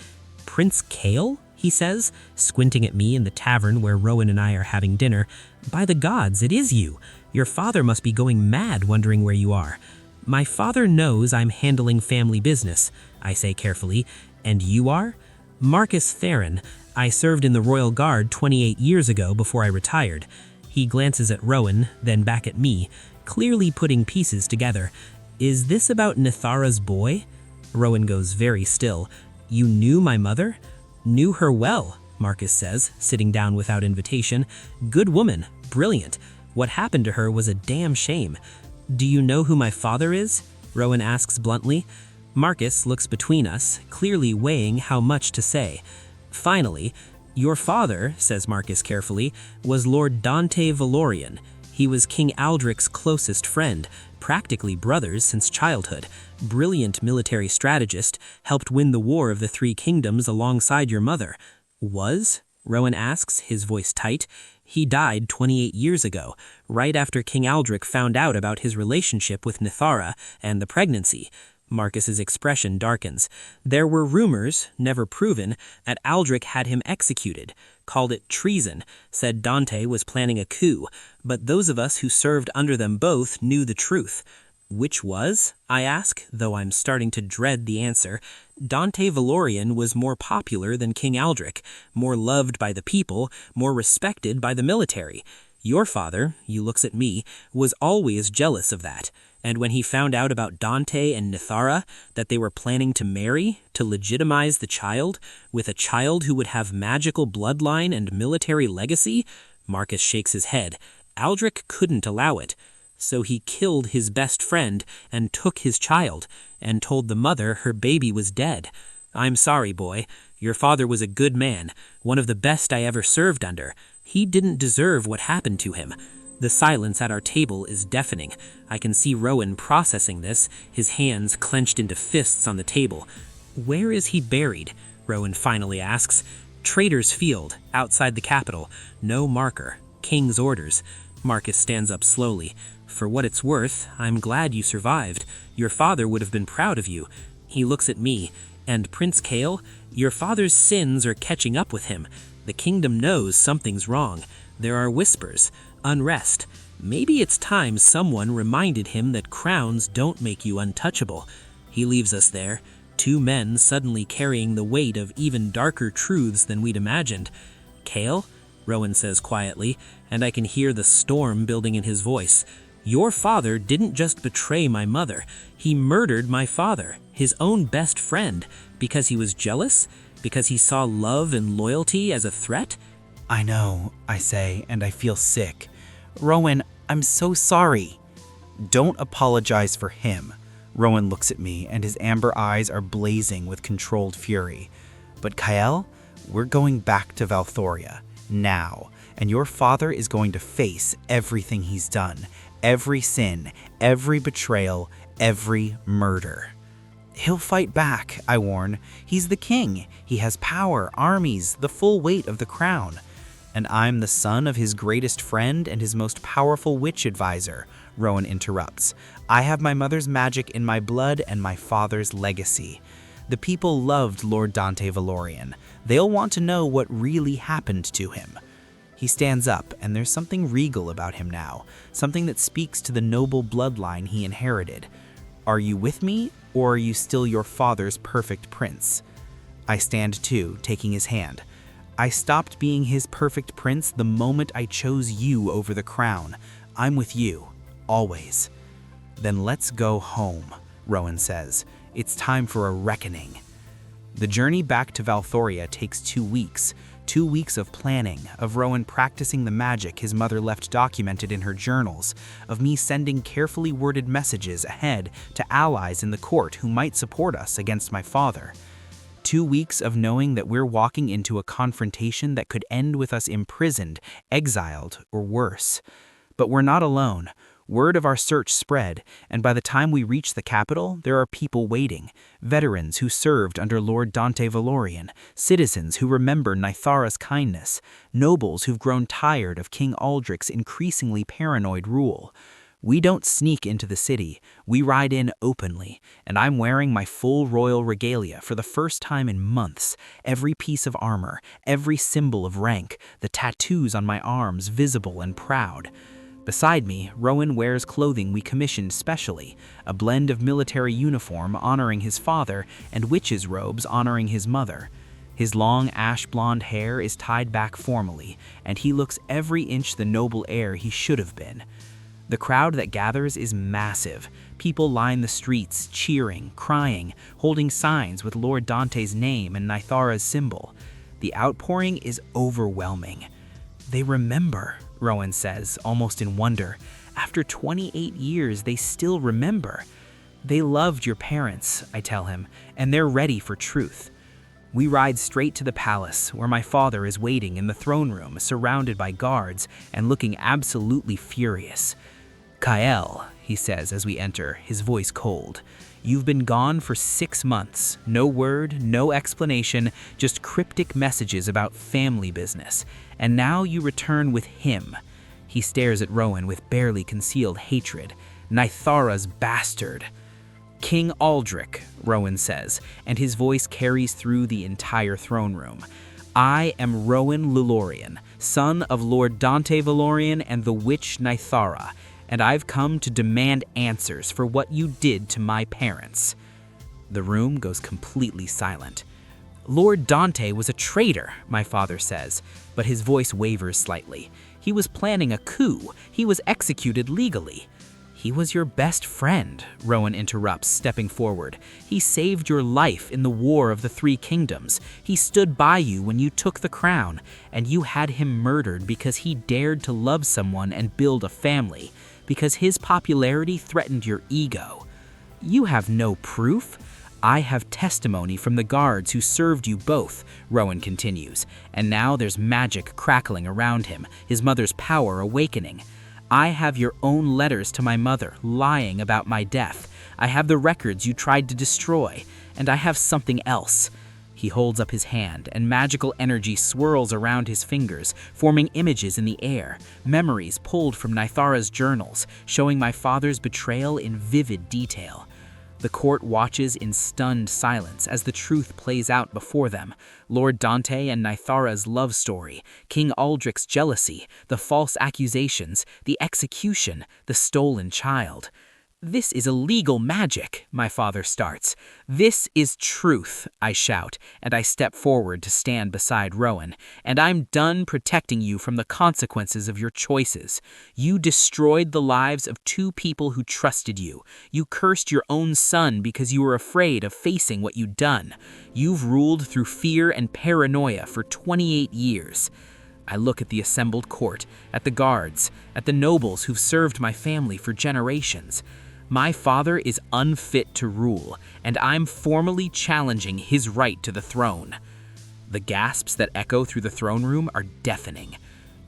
Prince Kael? He says, squinting at me in the tavern where Rowan and I are having dinner. By the gods, it is you. Your father must be going mad wondering where you are. My father knows I'm handling family business, I say carefully. And you are? Marcus Theron. I served in the Royal Guard 28 years ago before I retired. He glances at Rowan, then back at me, clearly putting pieces together. Is this about Nythara's boy? Rowan goes very still. You knew my mother? Knew her well, Marcus says, sitting down without invitation. Good woman, brilliant. What happened to her was a damn shame. Do you know who my father is? Rowan asks bluntly. Marcus looks between us, clearly weighing how much to say. Finally, your father, says Marcus carefully, was Lord Dante Valorian. He was King Aldric's closest friend, practically brothers since childhood. Brilliant military strategist, helped win the War of the Three Kingdoms alongside your mother. Was? Rowan asks, his voice tight. He died 28 years ago, right after King Aldric found out about his relationship with Nythara and the pregnancy. Marcus's expression darkens. There were rumors, never proven, that Aldric had him executed, called it treason, said Dante was planning a coup, but those of us who served under them both knew the truth. Which was? I ask, though I'm starting to dread the answer. Dante Valorian was more popular than King Aldric, more loved by the people, more respected by the military. Your father, he looks at me, was always jealous of that. And when he found out about Dante and Nythara, that they were planning to marry, to legitimize the child, with a child who would have magical bloodline and military legacy, Marcus shakes his head. Aldric couldn't allow it. So he killed his best friend and took his child, and told the mother her baby was dead. I'm sorry, boy. Your father was a good man, one of the best I ever served under. He didn't deserve what happened to him. The silence at our table is deafening. I can see Rowan processing this, his hands clenched into fists on the table. Where is he buried? Rowan finally asks. Traitor's Field, outside the capital. No marker. King's orders. Marcus stands up slowly. For what it's worth, I'm glad you survived. Your father would have been proud of you. He looks at me. And Prince Kael, your father's sins are catching up with him. The kingdom knows something's wrong. There are whispers, unrest. Maybe it's time someone reminded him that crowns don't make you untouchable. He leaves us there, 2 men suddenly carrying the weight of even darker truths than we'd imagined. Kael? Rowan says quietly, and I can hear the storm building in his voice. Your father didn't just betray my mother. He murdered my father, his own best friend, because he was jealous? Because he saw love and loyalty as a threat? I know, I say, and I feel sick. Rowan, I'm so sorry. Don't apologize for him. Rowan looks at me, and his amber eyes are blazing with controlled fury. But Kael, we're going back to Valthoria, now, and your father is going to face everything he's done, every sin, every betrayal, every murder. He'll fight back, I warn. He's the king. He has power, armies, the full weight of the crown. And I'm the son of his greatest friend and his most powerful witch advisor, Rowan interrupts. I have my mother's magic in my blood and my father's legacy. The people loved Lord Dante Valorian. They'll want to know what really happened to him. He stands up, and there's something regal about him now, something that speaks to the noble bloodline he inherited. Are you with me, or are you still your father's perfect prince? I stand too, taking his hand. I stopped being his perfect prince the moment I chose you over the crown. I'm with you, always. Then let's go home, Rowan says. It's time for a reckoning. The journey back to Valthoria takes 2 weeks. 2 weeks of planning, of Rowan practicing the magic his mother left documented in her journals, of me sending carefully worded messages ahead to allies in the court who might support us against my father. 2 weeks of knowing that we're walking into a confrontation that could end with us imprisoned, exiled, or worse. But we're not alone. Word of our search spread, and by the time we reach the capital, there are people waiting. Veterans who served under Lord Dante Valorian, citizens who remember Nythara's kindness, nobles who've grown tired of King Aldrich's increasingly paranoid rule. We don't sneak into the city, we ride in openly, and I'm wearing my full royal regalia for the first time in months. Every piece of armor, every symbol of rank, the tattoos on my arms visible and proud. Beside me, Rowan wears clothing we commissioned specially, a blend of military uniform honoring his father and witch's robes honoring his mother. His long ash-blonde hair is tied back formally, and he looks every inch the noble heir he should have been. The crowd that gathers is massive. People line the streets, cheering, crying, holding signs with Lord Dante's name and Nythara's symbol. The outpouring is overwhelming. They remember, Rowan says, almost in wonder. After 28 years, they still remember. They loved your parents, I tell him, and they're ready for truth. We ride straight to the palace, where my father is waiting in the throne room, surrounded by guards and looking absolutely furious. Kael, he says as we enter, his voice cold. You've been gone for 6 months. No word, no explanation, just cryptic messages about family business. And now you return with him. He stares at Rowan with barely concealed hatred. Nythara's bastard. King Aldrich, Rowan says, and his voice carries through the entire throne room. I am Rowan Lulorian, son of Lord Dante Valorian and the witch Nythara, and I've come to demand answers for what you did to my parents. The room goes completely silent. Lord Dante was a traitor, my father says, but his voice wavers slightly. He was planning a coup. He was executed legally. He was your best friend, Rowan interrupts, stepping forward. He saved your life in the War of the Three Kingdoms. He stood by you when you took the crown, and you had him murdered because he dared to love someone and build a family, because his popularity threatened your ego. You have no proof. I have testimony from the guards who served you both, Rowan continues, and now there's magic crackling around him, his mother's power awakening. I have your own letters to my mother, lying about my death. I have the records you tried to destroy, and I have something else. He holds up his hand, and magical energy swirls around his fingers, forming images in the air, memories pulled from Nythara's journals, showing my father's betrayal in vivid detail. The court watches in stunned silence as the truth plays out before them. Lord Dante and Nythara's love story, King Aldrich's jealousy, the false accusations, the execution, the stolen child. This is illegal magic, my father starts. This is truth, I shout, and I step forward to stand beside Rowan. And I'm done protecting you from the consequences of your choices. You destroyed the lives of 2 people who trusted you. You cursed your own son because you were afraid of facing what you'd done. You've ruled through fear and paranoia for 28 years. I look at the assembled court, at the guards, at the nobles who've served my family for generations. My father is unfit to rule, and I'm formally challenging his right to the throne. The gasps that echo through the throne room are deafening.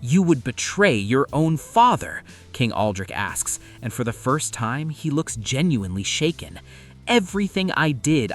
"You would betray your own father?" King Aldrich asks, and for the first time, he looks genuinely shaken. "Everything I did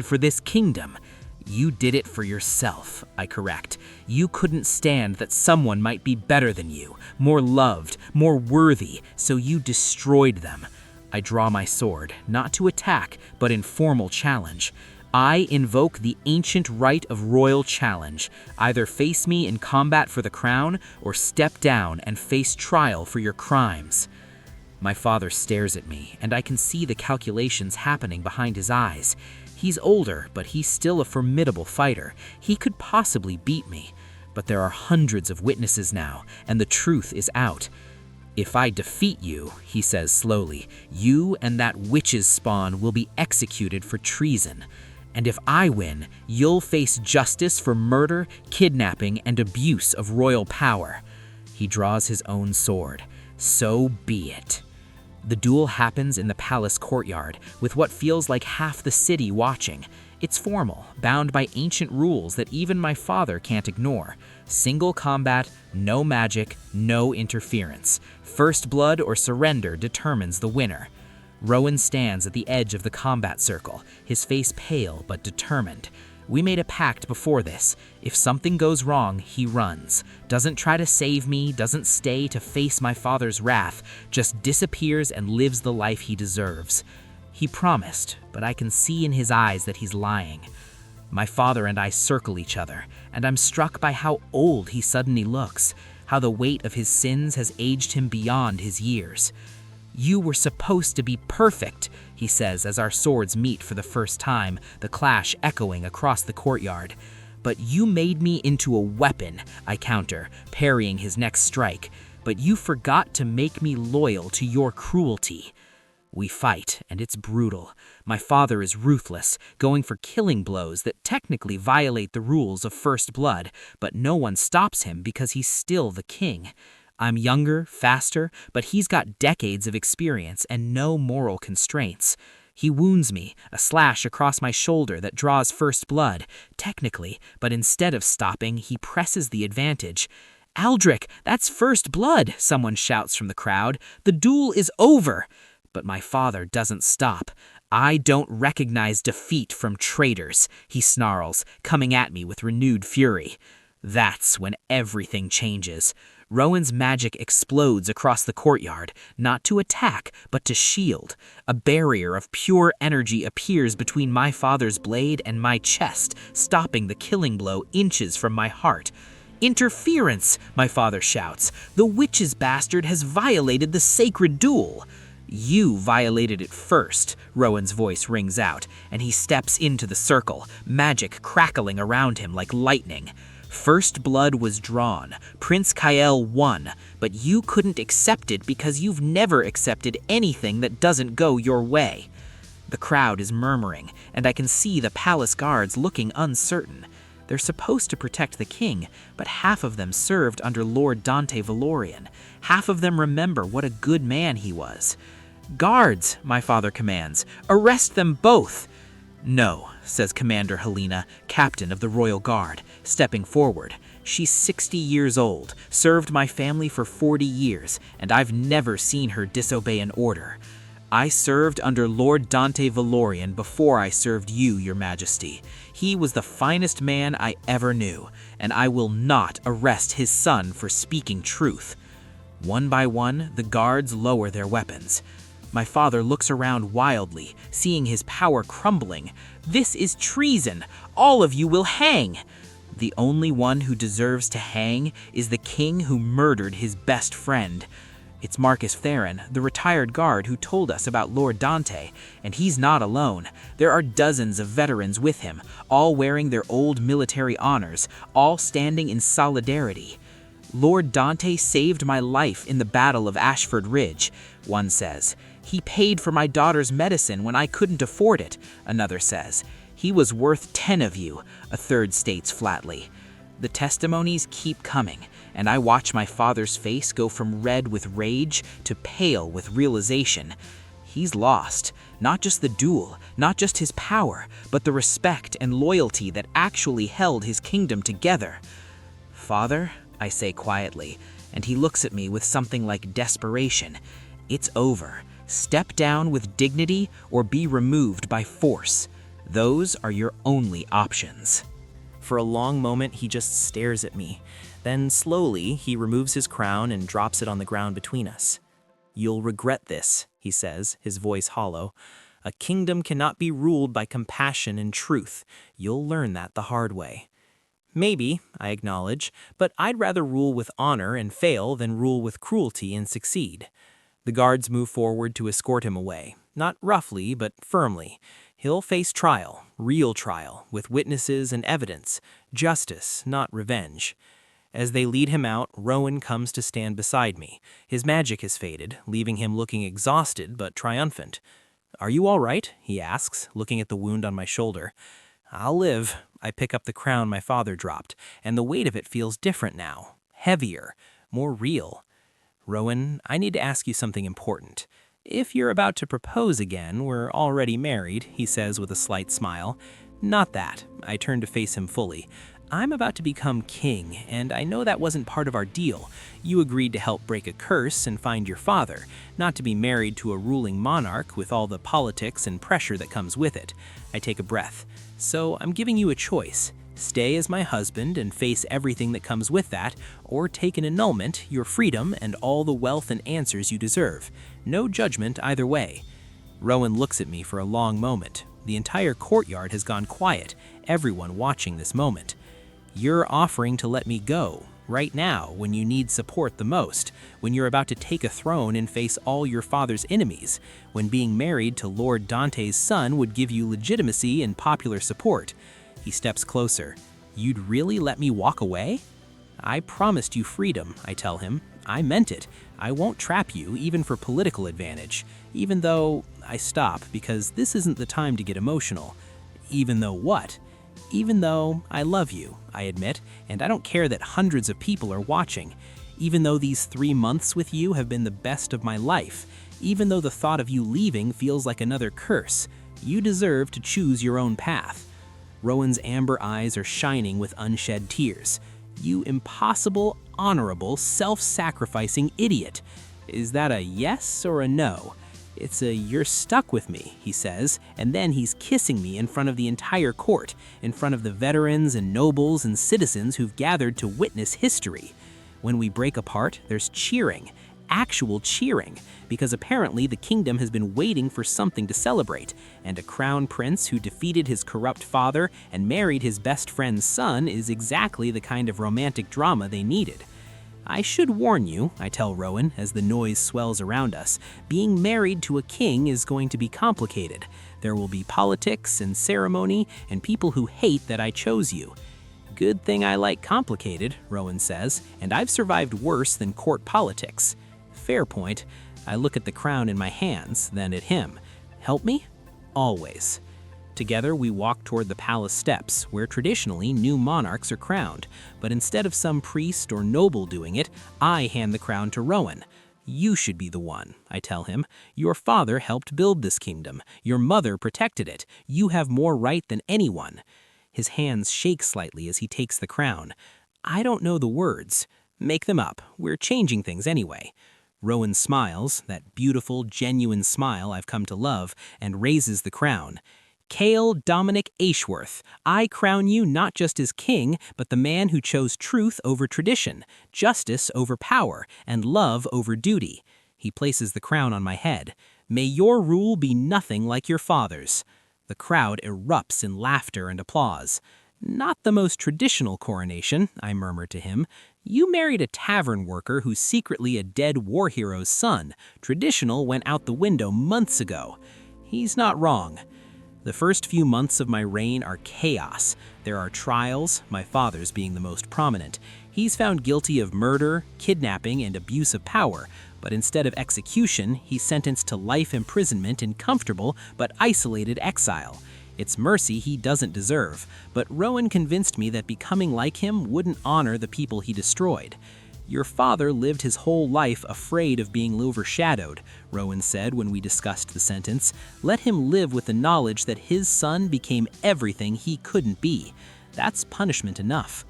for this kingdom." "You did it for yourself," I correct. "You couldn't stand that someone might be better than you, more loved, more worthy, so you destroyed them." I draw my sword, not to attack, but in formal challenge. I invoke the ancient right of royal challenge. Either face me in combat for the crown, or step down and face trial for your crimes. My father stares at me, and I can see the calculations happening behind his eyes. He's older, but he's still a formidable fighter. He could possibly beat me. But there are hundreds of witnesses now, and the truth is out. "If I defeat you," he says slowly, "you and that witch's spawn will be executed for treason. And if I win, you'll face justice for murder, kidnapping, and abuse of royal power." He draws his own sword. So be it. The duel happens in the palace courtyard, with what feels like half the city watching. It's formal, bound by ancient rules that even my father can't ignore. Single combat, no magic, no interference. First blood or surrender determines the winner. Rowan stands at the edge of the combat circle, his face pale but determined. We made a pact before this. If something goes wrong, he runs. Doesn't try to save me, doesn't stay to face my father's wrath, just disappears and lives the life he deserves. He promised, but I can see in his eyes that he's lying. My father and I circle each other, and I'm struck by how old he suddenly looks, how the weight of his sins has aged him beyond his years. "You were supposed to be perfect," he says as our swords meet for the first time, the clash echoing across the courtyard. "But you made me into a weapon," I counter, parrying his next strike. "But you forgot to make me loyal to your cruelty." We fight, and it's brutal. My father is ruthless, going for killing blows that technically violate the rules of first blood, but no one stops him because he's still the king. I'm younger, faster, but he's got decades of experience and no moral constraints. He wounds me, a slash across my shoulder that draws first blood, technically, but instead of stopping, he presses the advantage. "Aldrich, that's first blood," someone shouts from the crowd. "The duel is over." But my father doesn't stop. "I don't recognize defeat from traitors," he snarls, coming at me with renewed fury. That's when everything changes. Rowan's magic explodes across the courtyard, not to attack, but to shield. A barrier of pure energy appears between my father's blade and my chest, stopping the killing blow inches from my heart. "Interference!" my father shouts. "The witch's bastard has violated the sacred duel." "You violated it first," Rowan's voice rings out, and he steps into the circle, magic crackling around him like lightning. "First blood was drawn. Prince Kael won, but you couldn't accept it because you've never accepted anything that doesn't go your way." The crowd is murmuring, and I can see the palace guards looking uncertain. They're supposed to protect the king, but half of them served under Lord Dante Valorian. Half of them remember what a good man he was. "Guards," my father commands, "arrest them both." "No," says Commander Helena, captain of the Royal Guard, stepping forward. "She's 60 years old, served my family for 40 years, and I've never seen her disobey an order. I served under Lord Dante Valorian before I served you, Your Majesty. He was the finest man I ever knew, and I will not arrest his son for speaking truth." One by one, the guards lower their weapons. My father looks around wildly, seeing his power crumbling. "This is treason! All of you will hang!" The only one who deserves to hang is the king who murdered his best friend. It's Marcus Theron, the retired guard who told us about Lord Dante, and he's not alone. There are dozens of veterans with him, all wearing their old military honors, all standing in solidarity. "Lord Dante saved my life in the Battle of Ashford Ridge," one says. "He paid for my daughter's medicine when I couldn't afford it," another says. "He was worth 10 of you," a third states flatly. The testimonies keep coming, and I watch my father's face go from red with rage to pale with realization. He's lost. Not just the duel, not just his power, but the respect and loyalty that actually held his kingdom together. "Father," I say quietly, and he looks at me with something like desperation. "It's over. Step down with dignity or be removed by force. Those are your only options." For a long moment, he just stares at me. Then slowly, he removes his crown and drops it on the ground between us. "You'll regret this," he says, his voice hollow. "A kingdom cannot be ruled by compassion and truth. You'll learn that the hard way." "Maybe," I acknowledge, "but I'd rather rule with honor and fail than rule with cruelty and succeed." The guards move forward to escort him away, not roughly, but firmly. He'll face trial, real trial, with witnesses and evidence, justice, not revenge. As they lead him out, Rowan comes to stand beside me. His magic has faded, leaving him looking exhausted but triumphant. "Are you all right?" he asks, looking at the wound on my shoulder. "I'll live." I pick up the crown my father dropped, and the weight of it feels different now, heavier, more real. "Rowan, I need to ask you something important. If you're about to propose again, we're already married," he says with a slight smile. "Not that." I turn to face him fully. "I'm about to become king, and I know that wasn't part of our deal. You agreed to help break a curse and find your father, not to be married to a ruling monarch with all the politics and pressure that comes with it." I take a breath. "So I'm giving you a choice. Stay as my husband and face everything that comes with that, or take an annulment, your freedom, and all the wealth and answers you deserve. No judgment either way." Rowan looks at me for a long moment. The entire courtyard has gone quiet, everyone watching this moment. "You're offering to let me go, right now, when you need support the most, when you're about to take a throne and face all your father's enemies, when being married to Lord Dante's son would give you legitimacy and popular support." He steps closer. "You'd really let me walk away?" "I promised you freedom," I tell him. "I meant it. I won't trap you, even for political advantage. Even though—" I stop, because this isn't the time to get emotional. "Even though what?" "Even though I love you," I admit, "and I don't care that hundreds of people are watching. Even though these 3 months with you have been the best of my life. Even though the thought of you leaving feels like another curse. You deserve to choose your own path." Rowan's amber eyes are shining with unshed tears. "You impossible, honorable, self-sacrificing idiot. Is that a yes or a no?" "It's a you're stuck with me," he says, and then he's kissing me in front of the entire court, in front of the veterans and nobles and citizens who've gathered to witness history. When we break apart, there's cheering, actual cheering, because apparently the kingdom has been waiting for something to celebrate, and a crown prince who defeated his corrupt father and married his best friend's son is exactly the kind of romantic drama they needed. "I should warn you," I tell Rowan as the noise swells around us, "being married to a king is going to be complicated. There will be politics and ceremony and people who hate that I chose you." "Good thing I like complicated," Rowan says, "and I've survived worse than court politics." Fair point. I look at the crown in my hands, then at him. "Help me?" "Always." Together we walk toward the palace steps, where traditionally new monarchs are crowned, but instead of some priest or noble doing it, I hand the crown to Rowan. "You should be the one," I tell him. "Your father helped build this kingdom. Your mother protected it. You have more right than anyone." His hands shake slightly as he takes the crown. "I don't know the words." "Make them up. We're changing things anyway." Rowan smiles, that beautiful, genuine smile I've come to love, and raises the crown. "Kael Dominic Aishworth, I crown you not just as king, but the man who chose truth over tradition, justice over power, and love over duty." He places the crown on my head. "May your rule be nothing like your father's." The crowd erupts in laughter and applause. "Not the most traditional coronation," I murmur to him. "You married a tavern worker who's secretly a dead war hero's son. Traditional went out the window months ago." He's not wrong. The first few months of my reign are chaos. There are trials, my father's being the most prominent. He's found guilty of murder, kidnapping, and abuse of power, but instead of execution, he's sentenced to life imprisonment in comfortable but isolated exile. It's mercy he doesn't deserve, but Rowan convinced me that becoming like him wouldn't honor the people he destroyed. "Your father lived his whole life afraid of being overshadowed," Rowan said when we discussed the sentence. "Let him live with the knowledge that his son became everything he couldn't be. That's punishment enough."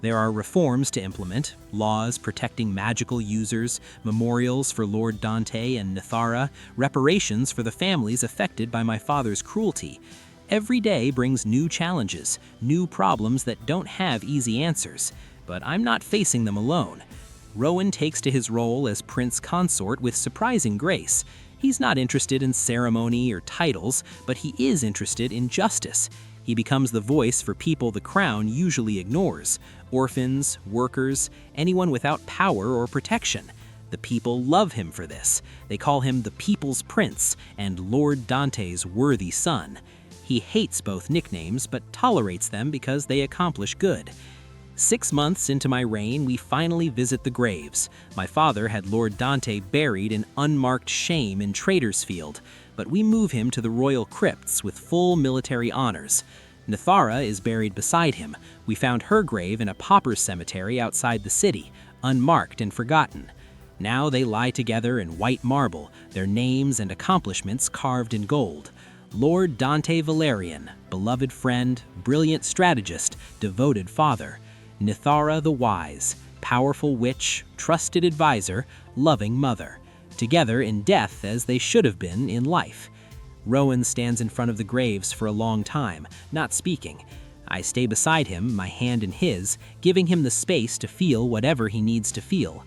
There are reforms to implement, laws protecting magical users, memorials for Lord Dante and Nythara, reparations for the families affected by my father's cruelty. Every day brings new challenges, new problems that don't have easy answers, but I'm not facing them alone. Rowan takes to his role as prince consort with surprising grace. He's not interested in ceremony or titles, but he is interested in justice. He becomes the voice for people the crown usually ignores: orphans, workers, anyone without power or protection. The people love him for this. They call him the People's Prince and Lord Dante's worthy son. He hates both nicknames, but tolerates them because they accomplish good. 6 months into my reign, we finally visit the graves. My father had Lord Dante buried in unmarked shame in Traitor's Field, but we move him to the royal crypts with full military honors. Nythara is buried beside him. We found her grave in a pauper's cemetery outside the city, unmarked and forgotten. Now they lie together in white marble, their names and accomplishments carved in gold. Lord Dante Valerian, beloved friend, brilliant strategist, devoted father. Nythara the wise, powerful witch, trusted advisor, loving mother. Together in death as they should have been in life. Rowan stands in front of the graves for a long time, not speaking. I stay beside him, my hand in his, giving him the space to feel whatever he needs to feel.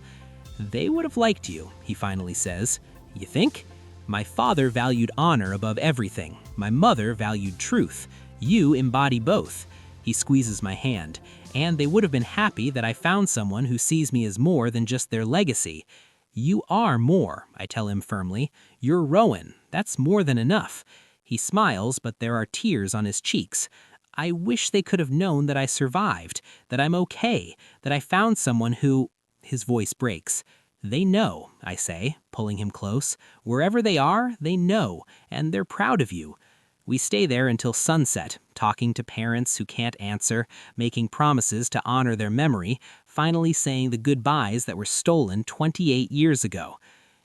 "They would have liked you," he finally says. "You think? My father valued honor above everything. My mother valued truth. You embody both." He squeezes my hand. "And they would have been happy that I found someone who sees me as more than just their legacy." "You are more," I tell him firmly. "You're Rowan. That's more than enough." He smiles, but there are tears on his cheeks. "I wish they could have known that I survived, that I'm okay, that I found someone who—" His voice breaks. "They know," I say, pulling him close. "Wherever they are, they know, and they're proud of you." We stay there until sunset, talking to parents who can't answer, making promises to honor their memory, finally saying the goodbyes that were stolen 28 years ago.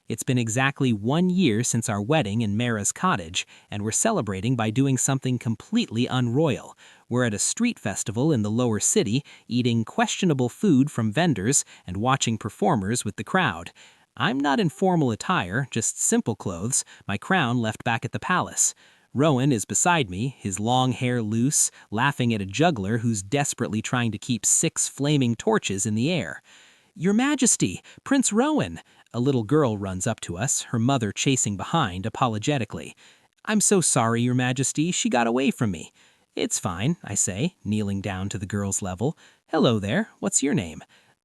It's been exactly 1 year since our wedding in Mara's cottage, and we're celebrating by doing something completely unroyal. We're at a street festival in the lower city, eating questionable food from vendors and watching performers with the crowd. I'm not in formal attire, just simple clothes, my crown left back at the palace. Rowan is beside me, his long hair loose, laughing at a juggler who's desperately trying to keep 6 flaming torches in the air. "Your Majesty, Prince Rowan!" A little girl runs up to us, her mother chasing behind, apologetically. "I'm so sorry, Your Majesty, she got away from me." "It's fine," I say, kneeling down to the girl's level. "Hello there, what's your name?"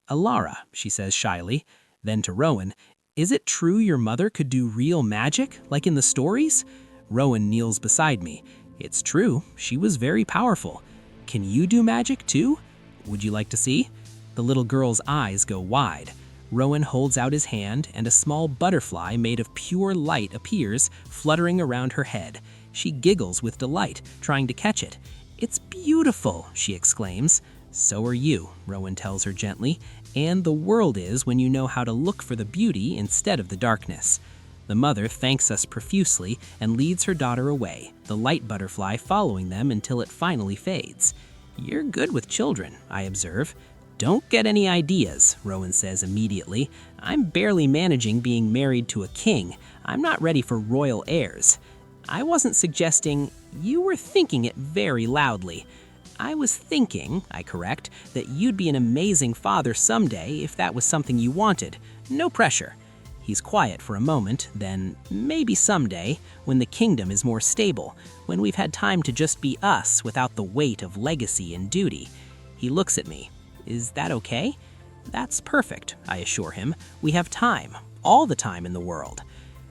"Alara," she says shyly. Then to Rowan, "Is it true your mother could do real magic, like in the stories?" Rowan kneels beside me. "It's true, she was very powerful. Can you do magic too? Would you like to see?" The little girl's eyes go wide. Rowan holds out his hand, and a small butterfly made of pure light appears, fluttering around her head. She giggles with delight, trying to catch it. "It's beautiful," she exclaims. "So are you," Rowan tells her gently, "and the world is when you know how to look for the beauty instead of the darkness." The mother thanks us profusely and leads her daughter away, the light butterfly following them until it finally fades. "You're good with children," I observe. "Don't get any ideas," Rowan says immediately. "I'm barely managing being married to a king. I'm not ready for royal heirs." "I wasn't suggesting—" "You were thinking it very loudly." "I was thinking," I correct, "that you'd be an amazing father someday if that was something you wanted. No pressure." He's quiet for a moment, then, "Maybe someday, when the kingdom is more stable, when we've had time to just be us without the weight of legacy and duty." He looks at me. "Is that okay?" "That's perfect," I assure him. "We have time, all the time in the world."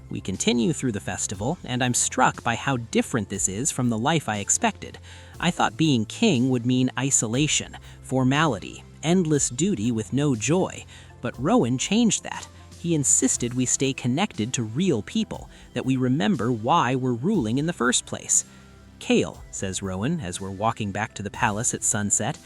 We continue through the festival, and I'm struck by how different this is from the life I expected. I thought being king would mean isolation, formality, endless duty with no joy, but Rowan changed that. He insisted we stay connected to real people, that we remember why we're ruling in the first place. "Kael," says Rowan as we're walking back to the palace at sunset,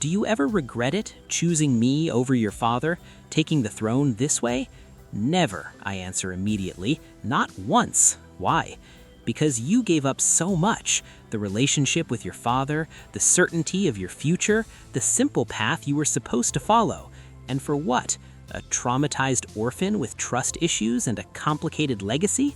Do you ever regret it, choosing me over your father, taking the throne this way? Never, I answer immediately. Not once. Why? Because you gave up so much. The relationship with your father, the certainty of your future, the simple path you were supposed to follow. And for what? A traumatized orphan with trust issues and a complicated legacy?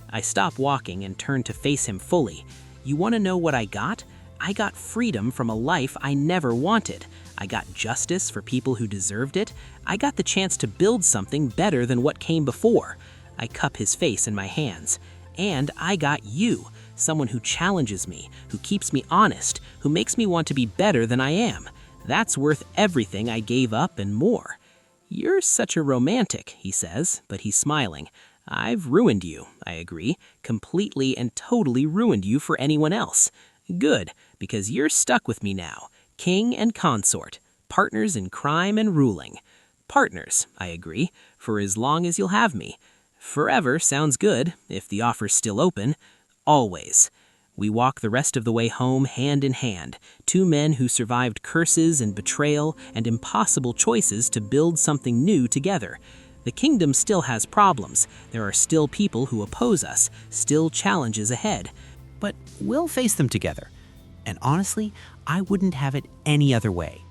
I stop walking and turn to face him fully. You want to know what I got? I got freedom from a life I never wanted. I got justice for people who deserved it. I got the chance to build something better than what came before. I cup his face in my hands. And I got you, someone who challenges me, who keeps me honest, who makes me want to be better than I am. That's worth everything I gave up and more. You're such a romantic, he says, but he's smiling. I've ruined you, I agree, completely and totally ruined you for anyone else. Good, because you're stuck with me now, king and consort, partners in crime and ruling. Partners, I agree, for as long as you'll have me. Forever sounds good, if the offer's still open. Always. We walk the rest of the way home hand in hand, two men who survived curses and betrayal and impossible choices to build something new together. The kingdom still has problems. There are still people who oppose us, still challenges ahead. But we'll face them together. And honestly, I wouldn't have it any other way.